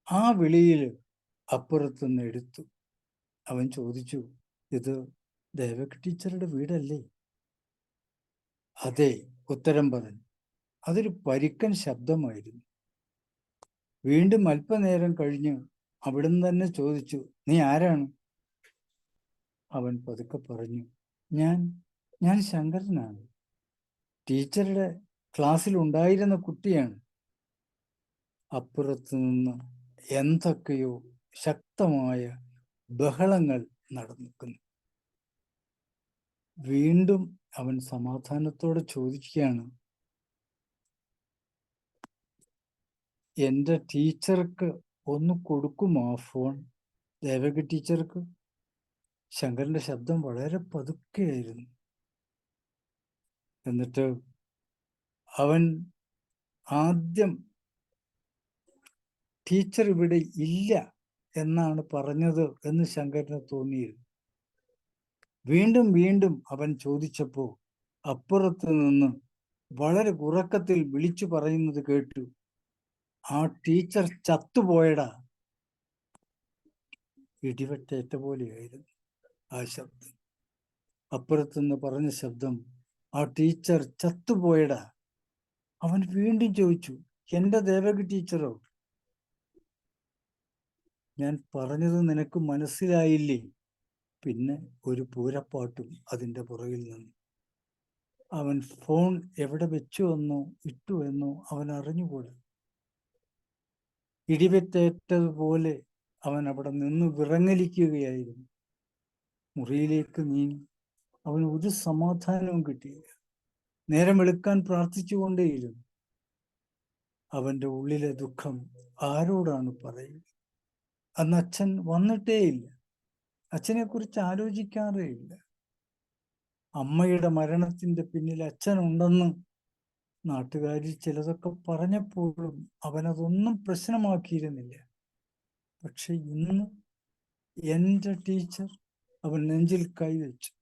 ആ വിളിയിൽ അപ്പുറത്തുനിന്ന് എടുത്തു. അവൻ ചോദിച്ചു, ഇത് ദേവകി ടീച്ചറുടെ വീടല്ലേ? അതെ, ഉത്തരം പറഞ്ഞു. അതൊരു പരുക്കൻ ശബ്ദമായിരുന്നു. വീണ്ടും അല്പനേരം കഴിഞ്ഞ് അവിടുന്ന് തന്നെ ചോദിച്ചു, നീ ആരാണ്? അവൻ പതുക്കെ പറഞ്ഞു, ഞാൻ ശങ്കരനാണ്. ടീച്ചറുടെ ക്ലാസ്സിൽ ഉണ്ടായിരുന്ന കുട്ടിയാണ്. അപ്പുറത്തു നിന്ന് എന്തൊക്കെയോ ശക്തമായ ബഹളങ്ങൾ നടന്നിരിക്കുന്നു. വീണ്ടും അവൻ സമാധാനത്തോടെ ചോദിക്കുകയാണ്, എൻ്റെ ടീച്ചർക്ക് ഒന്ന് കൊടുക്കുമോ ആ ഫോൺ, ദേവകി ടീച്ചർക്ക്? ശങ്കരന്റെ ശബ്ദം വളരെ പതുക്കെയായിരുന്നു. എന്നിട്ട് അവൻ ആദ്യം ടീച്ചർ ഇവിടെ ഇല്ല എന്നാണ് പറഞ്ഞത് എന്ന് ശങ്കരന് തോന്നിയിരുന്നു. വീണ്ടും വീണ്ടും അവൻ ചോദിച്ചപ്പോൾ അപ്പുറത്ത് നിന്ന് വളരെ ഉറക്കത്തിൽ വിളിച്ചു പറയുന്നത് കേട്ടു, ആ ടീച്ചർ ചത്തുപോയടാ. ഇടിവെട്ടേറ്റ പോലെയായിരുന്നു ആ ശബ്ദം. അപ്പുറത്തുനിന്ന് പറഞ്ഞ ശബ്ദം, ആ ടീച്ചർ ചത്തുപോയടാ. അവൻ വീണ്ടും ചോദിച്ചു, എൻ്റെ ദേവകി ടീച്ചറോ? ഞാൻ പറഞ്ഞത് നിനക്ക് മനസ്സിലായില്ലേ? പിന്നെ ഒരു പൂരപ്പാട്ടും അതിൻ്റെ പുറകിൽ നിന്നു. അവൻ ഫോൺ എവിടെ വെച്ചു എന്നോ ഇട്ടു എന്നോ അവൻ അറിഞ്ഞുകൂടാ. ഇടിവെറ്റേറ്റതുപോലെ അവൻ അവിടെ നിന്ന് വിറങ്ങലിക്കുകയായിരുന്നു. മുറിയിലേക്ക് നീങ്ങി. അവന് ഒരു സമാധാനവും കിട്ടിയില്ല. നേരം വെളുക്കാൻ പ്രാർത്ഥിച്ചുകൊണ്ടേയിരുന്നു. അവന്റെ ഉള്ളിലെ ദുഃഖം ആരോടാണ് പറയുക? അന്ന് അച്ഛൻ വന്നിട്ടേയില്ല. അച്ഛനെ കുറിച്ച് ആലോചിക്കാറേ ഇല്ല. അമ്മയുടെ മരണത്തിന്റെ പിന്നിൽ അച്ഛനുണ്ടെന്ന് നാട്ടുകാരിൽ ചിലതൊക്കെ പറഞ്ഞപ്പോഴും അവനതൊന്നും പ്രശ്നമാക്കിയിരുന്നില്ല. പക്ഷെ ഇന്ന് എൻ്റെ ടീച്ചർ അവൻ നെഞ്ചിൽ കൈവച്ചു.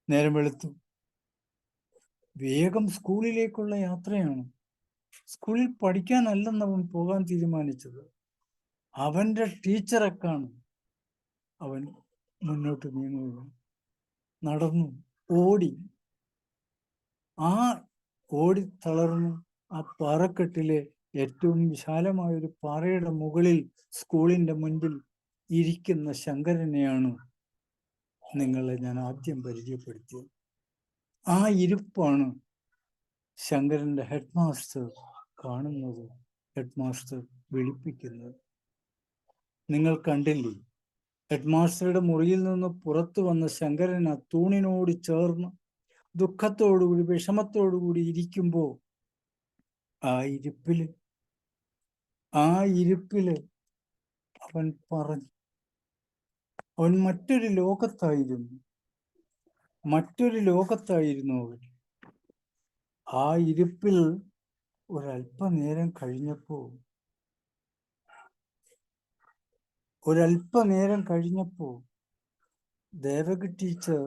നേരം വെളുത്തു. വേഗം സ്കൂളിലേക്കുള്ള യാത്രയാണ്. സ്കൂളിൽ പഠിക്കാനല്ലെന്ന് അവൻ പോകാൻ തീരുമാനിച്ചത്. അവന്റെ ടീച്ചറെ കാണും. അവൻ മുന്നോട്ട് നീങ്ങുക. നടന്നു, ഓടി. ഓടി തളർന്നു. ആ പാറക്കെട്ടിലെ ഏറ്റവും വിശാലമായ ഒരു പാറയുടെ മുകളിൽ സ്കൂളിന്റെ മുൻപിൽ ഇരിക്കുന്ന ശങ്കരനെയാണ് നിങ്ങളെ ഞാൻ ആദ്യം പരിചയപ്പെടുത്തിയത്. ആ ഇരിപ്പാണ് ശങ്കരന്റെ ഹെഡ് മാസ്റ്റർ കാണുന്നത്, ഹെഡ് മാസ്റ്റർ വിളിപ്പിക്കുന്നത്. നിങ്ങൾ കണ്ടില്ലേ? ഹെഡ് മാസ്റ്ററുടെ മുറിയിൽ നിന്ന് പുറത്തു വന്ന ശങ്കരൻ ആ തൂണിനോട് ചേർന്ന് ദുഃഖത്തോടുകൂടി വിഷമത്തോടുകൂടി ഇരിക്കുമ്പോ ആ ഇരിപ്പില് അവൻ പറഞ്ഞു, അവൻ മറ്റൊരു ലോകത്തായിരുന്നു അവൻ. ആ ഇരിപ്പിൽ ഒരല്പനേരം കഴിഞ്ഞപ്പോ ദേവകി ടീച്ചർ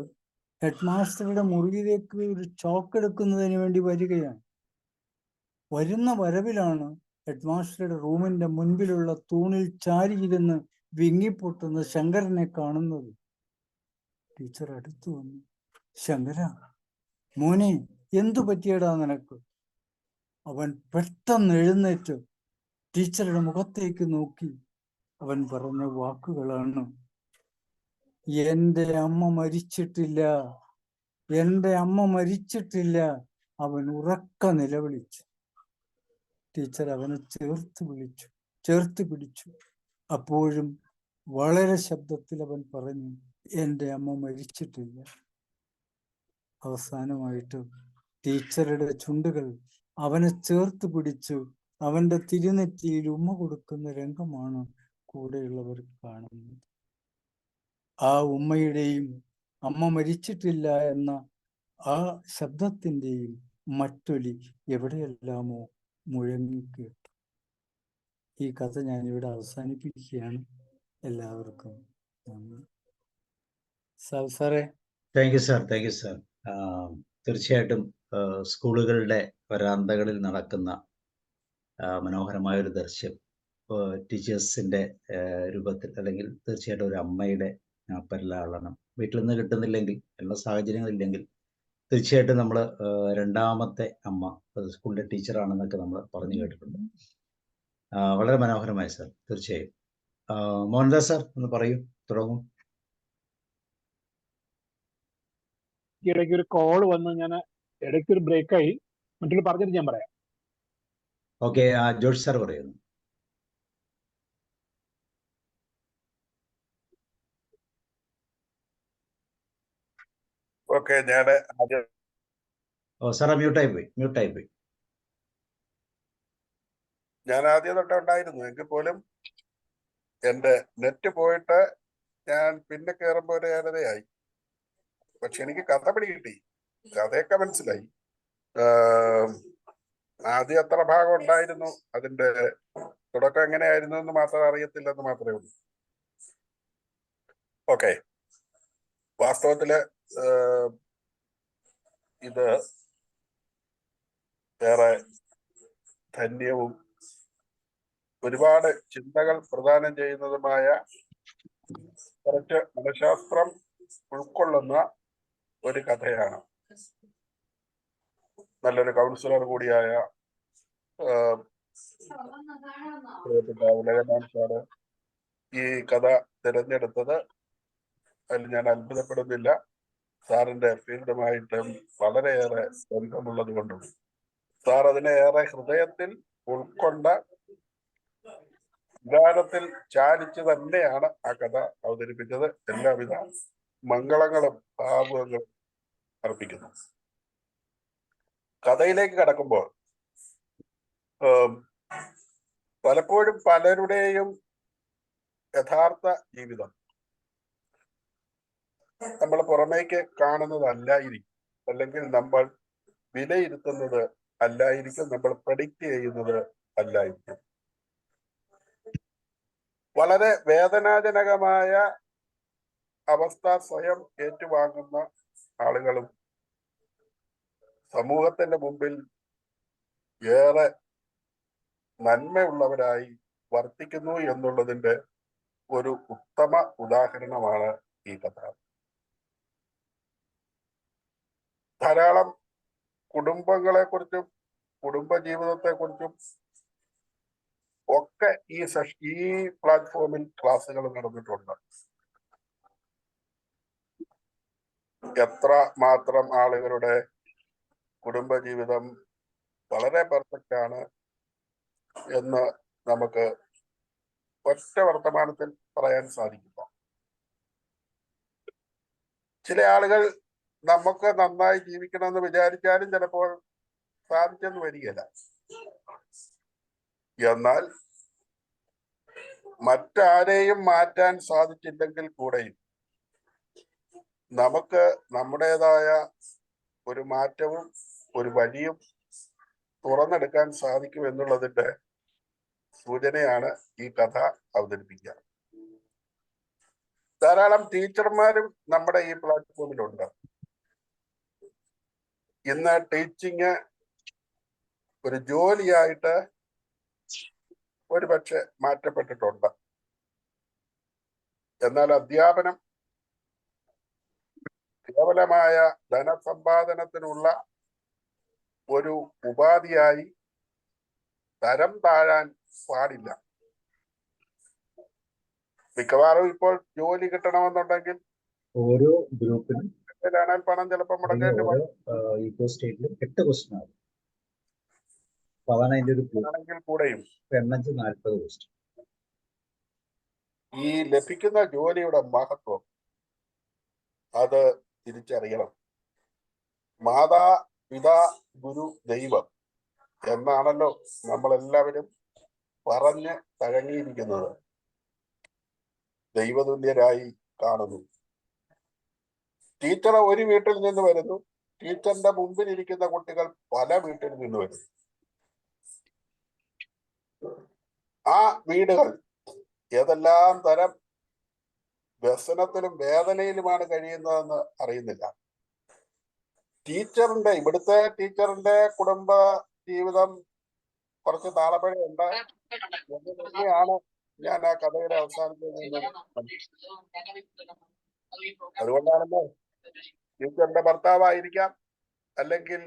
ഹെഡ് മാസ്റ്ററുടെ മുറിയിലേക്ക് ഒരു ചോക്ക് എടുക്കുന്നതിന് വേണ്ടി വരികയാണ്. വരുന്ന വരവിലാണ് ഹെഡ് മാസ്റ്ററുടെ റൂമിന്റെ മുൻപിലുള്ള തൂണിൽ ചാരിയിരുന്ന് വിങ്ങിപ്പൊട്ടുന്ന ശങ്കരനെ കാണുന്നത്. ടീച്ചർ അടുത്തു വന്നു. ശങ്കര, മോനെ, എന്തു പറ്റിയടാ നിനക്ക്? അവൻ പെട്ടെന്ന് എഴുന്നേറ്റ് ടീച്ചറുടെ മുഖത്തേക്ക് നോക്കി. അവൻ പറഞ്ഞ വാക്കുകളാണ്, എൻ്റെ അമ്മ മരിച്ചിട്ടില്ല. അവൻ ഉറക്ക നിലവിളിച്ചു. ടീച്ചർ അവനെ ചേർത്ത് പിടിച്ചു. അപ്പോഴും വളരെ ശബ്ദത്തിൽ അവൻ പറഞ്ഞു, എൻ്റെ അമ്മ മരിച്ചിട്ടില്ല. അവസാനമായിട്ട് ടീച്ചറുടെ ചുണ്ടുകൾ അവനെ ചേർത്ത് പിടിച്ചു അവന്റെ തിരുനെറ്റിയിൽ ഉമ്മ കൊടുക്കുന്ന രംഗമാണ് കൂടെയുള്ളവർ കാണുന്നത്. ആ ഉമ്മയുടെയും അമ്മ മരിച്ചിട്ടില്ല എന്ന ആ ശബ്ദത്തിൻ്റെയും മറ്റൊലി എവിടെയെല്ലാമോ മുഴങ്ങിക്കേട്ടു. ഈ കഥ ഞാനിവിടെ അവസാനിപ്പിക്കുകയാണ്. എല്ലാവർക്കും നന്ദി. സാറേ. Thank you sir. തീർച്ചയായിട്ടും സ്കൂളുകളുടെ വരാന്തകളിൽ നടക്കുന്ന മനോഹരമായൊരു ദൃശ്യം ടീച്ചേഴ്സിൻ്റെ രൂപത്തിൽ, അല്ലെങ്കിൽ തീർച്ചയായിട്ടും ഒരു അമ്മയുടെ പരിലാളനം വീട്ടിൽ നിന്ന് കിട്ടുന്നില്ലെങ്കിൽ, എല്ലാ സാഹചര്യങ്ങളില്ലെങ്കിൽ തീർച്ചയായിട്ടും നമ്മൾ രണ്ടാമത്തെ അമ്മ സ്കൂളിലെ ടീച്ചറാണെന്നൊക്കെ നമ്മൾ പറഞ്ഞു കേട്ടിട്ടുണ്ട്. വളരെ മനോഹരമായി സാർ. തീർച്ചയായും മോഹൻദാസ് സാർ ഒന്ന് പറയൂ, തുടങ്ങും. ഇടയ്ക്ക് ഒരു കോൾ വന്ന് ഞാൻ ഇടയ്ക്കൊരു ബ്രേക്കായി. മറ്റൊരു പറഞ്ഞിട്ട് ഞാൻ പറയാം. ഓക്കെ, ജോർജ് സാർ പറയുന്നു. ഓക്കെ, ഞാൻ മ്യൂട്ടായി പോയി. ഞാൻ ആദ്യം തൊട്ടേ ഉണ്ടായിരുന്നു. എങ്കിൽ പോലും എൻ്റെ നെറ്റ് പോയിട്ട് ഞാൻ പിന്നെ കയറുമ്പോൾ ഒരു ഏഴരയായി. പക്ഷെ എനിക്ക് കഥ പിടികിട്ടി, കഥയൊക്കെ മനസ്സിലായി. ആദ്യം എത്ര ഭാഗം ഉണ്ടായിരുന്നു, അതിന്റെ തുടക്കം എങ്ങനെയായിരുന്നു എന്ന് മാത്രം അറിയത്തില്ലെന്ന് മാത്രമേ ഉള്ളൂ. ഓക്കെ, വാസ്തവത്തില് ഇത് ഏറെ ധന്യവും ഒരുപാട് ചിന്തകൾ പ്രദാനം ചെയ്യുന്നതുമായ കുറച്ച് മനഃശാസ്ത്രം ഉൾക്കൊള്ളുന്ന ഒരു കഥയാണ്. നല്ലൊരു കൗൺസിലർ കൂടിയായ ഉലകനാഥ് സാറ് ഈ കഥ തിരഞ്ഞെടുത്തത് അതിൽ ഞാൻ അത്ഭുതപ്പെടുന്നില്ല. സാറിന്റെ ഫീൽഡുമായിട്ട് വളരെയേറെ ബന്ധമുള്ളത് കൊണ്ടും സാർ അതിനെ ഏറെ ഹൃദയത്തിൽ ഉൾക്കൊണ്ട വികാരത്തിൽ ചാലിച്ച് തന്നെയാണ് ആ കഥ അവതരിപ്പിച്ചത്. എല്ലാവിധ മംഗളങ്ങളും ഭാവുകങ്ങളും അർപ്പിക്കുന്നു. കഥയിലേക്ക് കടക്കുമ്പോൾ പലപ്പോഴും പലരുടെയും യഥാർത്ഥ ജീവിതം നമ്മൾ പുറമേക്ക് കാണുന്നതല്ലായിരിക്കും, അല്ലെങ്കിൽ നമ്മൾ വിലയിരുത്തുന്നത് അല്ലായിരിക്കും, നമ്മൾ പ്രഡിക്റ്റ് ചെയ്യുന്നത് അല്ലായിരിക്കും. വളരെ വേദനാജനകമായ അവസ്ഥ സ്വയം ഏറ്റുവാങ്ങുന്ന ആളുകളും സമൂഹത്തിന്റെ മുമ്പിൽ ഏറെ നന്മയുള്ളവരായി വർത്തിക്കുന്നു എന്നുള്ളതിന്റെ ഒരു ഉത്തമ ഉദാഹരണമാണ് ഈ കഥ. ധാരാളം കുടുംബങ്ങളെ കുറിച്ചും കുടുംബജീവിതത്തെ കുറിച്ചും ഒക്കെ ഈ പ്ലാറ്റ്ഫോമിൽ ക്ലാസ്സുകൾ നടന്നിട്ടുണ്ട്. എത്ര മാത്രം ആളുകളുടെ കുടുംബജീവിതം വളരെ പെർഫെക്റ്റ് ആണ് എന്ന് നമുക്ക് ഒറ്റ വർത്തമാനത്തിൽ പറയാൻ സാധിക്കില്ല. ചില ആളുകൾ നമുക്ക് നന്നായി ജീവിക്കണമെന്ന് വിചാരിച്ചാലും ചിലപ്പോൾ സാധിച്ചെന്ന് വരികയില്ല. എന്നാൽ മറ്റാരെയും മാറ്റാൻ സാധിച്ചില്ലെങ്കിൽ കൂടെയും നമുക്ക് നമ്മുടേതായ ഒരു മാറ്റവും ഒരു വഴിയും തുറന്നെടുക്കാൻ സാധിക്കും എന്നുള്ളതിന്റെ സൂചനയാണ് ഈ കഥ അവതരിപ്പിക്കുക. ധാരാളം ടീച്ചർമാരും നമ്മുടെ ഈ പ്ലാറ്റ്ഫോമിലുണ്ട്. ഇന്ന് ടീച്ചിങ് ഒരു ജോലിയായിട്ട് ഒരുപക്ഷെ മാറ്റപ്പെട്ടിട്ടുണ്ട്. എന്നാൽ അധ്യാപനം കേവലമായ ധനസമ്പാദനത്തിനുള്ള ഒരു ഉപാധിയായി തരം താഴാൻ പാടില്ല. മിക്കവാറും ഇപ്പോൾ ജോലി കിട്ടണമെന്നുണ്ടെങ്കിൽ ഓരോ ഗ്രൂപ്പിനും പണം ചിലപ്പോൾ മുടങ്ങേണ്ടി വരും. ഈക്കോ സ്റ്റേറ്റിലും 8 ക്വസ്റ്റ്യൻ ആകും. അപ്പൊ അതാണ് അതിന്റെ ഒരു ആണെങ്കിൽ കൂടെയും 40 ക്വസ്റ്റ്യൻ. ഈ ലഭിക്കുന്ന ജോലിയുടെ മഹത്വം അത് തിരിച്ചറിയണം. മാതാ പിതാ ഗുരു ദൈവം എന്നാണല്ലോ നമ്മളെല്ലാവരും പറഞ്ഞ് തഴങ്ങിയിരിക്കുന്നത്. ദൈവതുല്യരായി കാണുന്നു. ടീച്ചർ ഒരു വീട്ടിൽ നിന്ന് വരുന്നു, ടീച്ചറിന്റെ മുമ്പിൽ ഇരിക്കുന്ന കുട്ടികൾ പല വീട്ടിൽ നിന്ന് വരുന്നു. ആ വീടുകൾ ഏതെല്ലാം തരം വ്യസനത്തിലും വേദനയിലുമാണ് കഴിയുന്നതെന്ന് അറിയുന്നില്ല. ഇവിടുത്തെ ടീച്ചറിന്റെ കുടുംബ ജീവിതം കുറച്ച് താളപ്പിഴയുണ്ട് എന്ന് തന്നെയാണ് ഞാൻ ആ കഥയുടെ അവസാനത്തിൽ നിന്ന്. അതുകൊണ്ടാണല്ലോ ടീച്ചറിന്റെ ഭർത്താവായിരിക്കാം, അല്ലെങ്കിൽ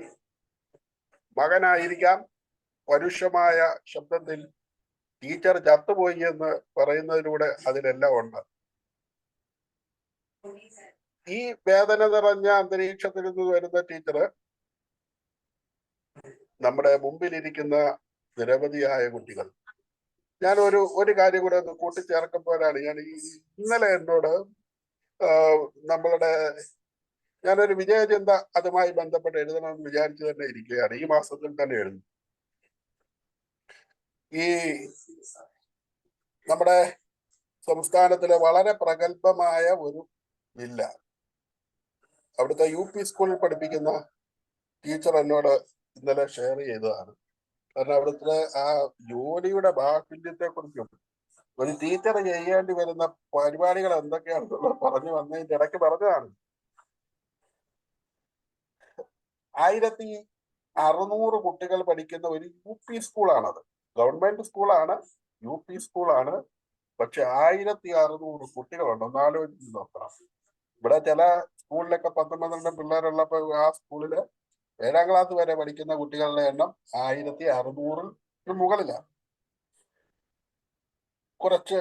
മകനായിരിക്കാം, പരുഷമായ ശബ്ദത്തിൽ ടീച്ചർ ചത്തുപോയി എന്ന് പറയുന്നതിലൂടെ അതിലെല്ലാം ഉണ്ട്. ഈ വേദന നിറഞ്ഞ അന്തരീക്ഷത്തിൽ നിന്ന് വരുന്ന ടീച്ചർ നമ്മുടെ മുമ്പിലിരിക്കുന്ന നിരവധിയായ കുട്ടികൾ. ഞാൻ ഒരു കാര്യം കൂടെ ഒന്ന് കൂട്ടിച്ചേർക്കുമ്പോഴാണ് ഇന്നലെ എന്നോട് ഞാനൊരു വിജയചിന്ത അതുമായി ബന്ധപ്പെട്ട് എഴുതണമെന്ന് വിചാരിച്ചു തന്നെ ഇരിക്കുകയാണ്. ഈ മാസത്തിൽ തന്നെ എഴുതും. ഈ നമ്മുടെ സംസ്ഥാനത്തിലെ വളരെ പ്രഗത്ഭമായ ഒരു ജില്ല, അവിടുത്തെ UP സ്കൂളിൽ പഠിപ്പിക്കുന്ന ടീച്ചർ എന്നോട് ഇന്നലെ ഷെയർ ചെയ്തതാണ്. കാരണം അവിടുത്തെ ആ ജോലിയുടെ ബാഹുല്യത്തെ കുറിച്ചും ഒരു ടീച്ചർ ചെയ്യേണ്ടി വരുന്ന പരിപാടികൾ എന്തൊക്കെയാണെന്നുള്ളത് പറഞ്ഞു വന്നതിന്റെ ഇടയ്ക്ക് പറഞ്ഞതാണ്. 1600 കുട്ടികൾ പഠിക്കുന്ന ഒരു UP സ്കൂളാണത്. ഗവൺമെന്റ് സ്കൂളാണ്, UP സ്കൂളാണ്. പക്ഷെ 1600 കുട്ടികളുണ്ട്. ഒന്നാലോചിച്ച് നോക്കണം. ഇവിടെ ചില സ്കൂളിലൊക്കെ 10-12 പിള്ളേരുള്ളപ്പോ ആ സ്കൂളില് 7ാം ക്ലാസ് വരെ പഠിക്കുന്ന കുട്ടികളുടെ എണ്ണം 1600 മുകളിലാണ്. കുറച്ച്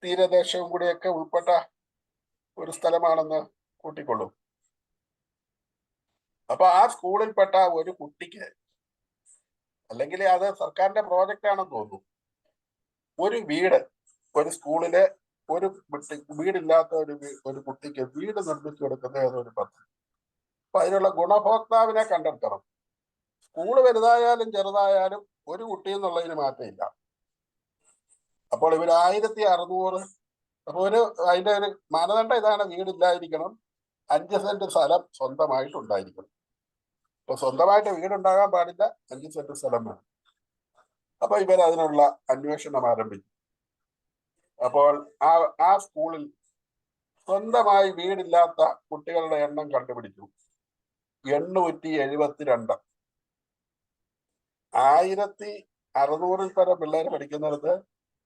തീരദേശവും കൂടിയൊക്കെ ഉൾപ്പെട്ട ഒരു സ്ഥലമാണെന്ന് കൂട്ടിക്കൊള്ളൂ. അപ്പൊ ആ സ്കൂളിൽപ്പെട്ട ഒരു കുട്ടിക്ക്, അല്ലെങ്കിൽ അത് സർക്കാരിന്റെ പ്രോജക്റ്റ് ആണെന്ന് തോന്നുന്നു, ഒരു വീട്, ഒരു സ്കൂളിലെ ഒരു വീടില്ലാത്ത ഒരു കുട്ടിക്ക് വീട് നിർമ്മിച്ചു കൊടുക്കുന്ന ഏതൊരു പദ്ധതി. അപ്പൊ അതിനുള്ള ഗുണഭോക്താവിനെ കണ്ടെത്തണം. സ്കൂള് വലുതായാലും ചെറുതായാലും ഒരു കുട്ടി എന്നുള്ളതിന് മാറ്റമില്ല. അപ്പോൾ ഇവർ 1600, അപ്പൊ അതിന്റെ ഒരു മാനദണ്ഡം ഇതാണ്: വീടില്ലായിരിക്കണം, 5 സെന്റ് സ്ഥലം സ്വന്തമായിട്ടുണ്ടായിരിക്കണം. അപ്പൊ സ്വന്തമായിട്ട് വീടുണ്ടാകാൻ പാടില്ല, 5 സെന്റ് സ്ഥലം വേണം. അപ്പൊ ഇവർ അതിനുള്ള അന്വേഷണം ആരംഭിച്ചു. അപ്പോൾ ആ സ്കൂളിൽ സ്വന്തമായി വീടില്ലാത്ത കുട്ടികളുടെ എണ്ണം കണ്ടുപിടിച്ചു 872. 1600 പരം പിള്ളേർ പഠിക്കുന്നിടത്ത്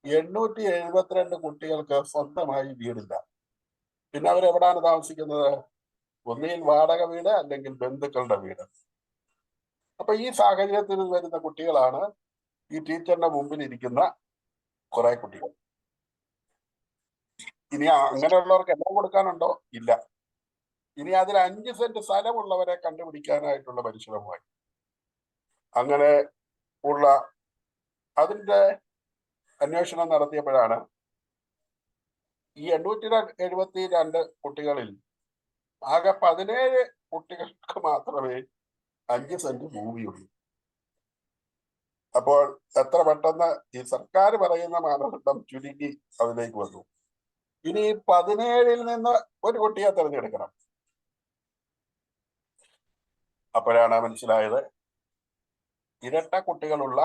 872 കുട്ടികൾക്ക് സ്വന്തമായി വീടില്ല. പിന്നെ അവരെവിടാണ് താമസിക്കുന്നത്? ഒന്നുകിൽ വാടക വീട്, അല്ലെങ്കിൽ ബന്ധുക്കളുടെ വീട്. അപ്പൊ ഈ സാഹചര്യത്തിൽ വരുന്ന കുട്ടികളാണ് ഈ ടീച്ചറിന്റെ മുമ്പിൽ ഇരിക്കുന്ന കുറെ കുട്ടികൾ. ഇനി അങ്ങനെയുള്ളവർക്ക് എല്ലാം കൊടുക്കാനുണ്ടോ? ഇല്ല. ഇനി അതിൽ 5 സെന്റ് സ്ഥലമുള്ളവരെ കണ്ടുപിടിക്കാനായിട്ടുള്ള പരിശ്രമമായി. അങ്ങനെ ഉള്ള അതിന്റെ അന്വേഷണം നടത്തിയപ്പോഴാണ് ഈ 872 കുട്ടികളിൽ ആകെ 17 കുട്ടികൾക്ക് മാത്രമേ 5 സെന്റ് ഭൂമിയുള്ളൂ. അപ്പോൾ എത്ര പെട്ടെന്ന് ഈ സർക്കാർ പറയുന്ന മാനദണ്ഡം ചുരുക്കി അതിലേക്ക് വന്നു. ഇനി 17-ൽ നിന്ന് ഒരു കുട്ടിയെ തിരഞ്ഞെടുക്കണം. അപ്പോഴാണ് മനസ്സിലായത് ഇരട്ട കുട്ടികളുള്ള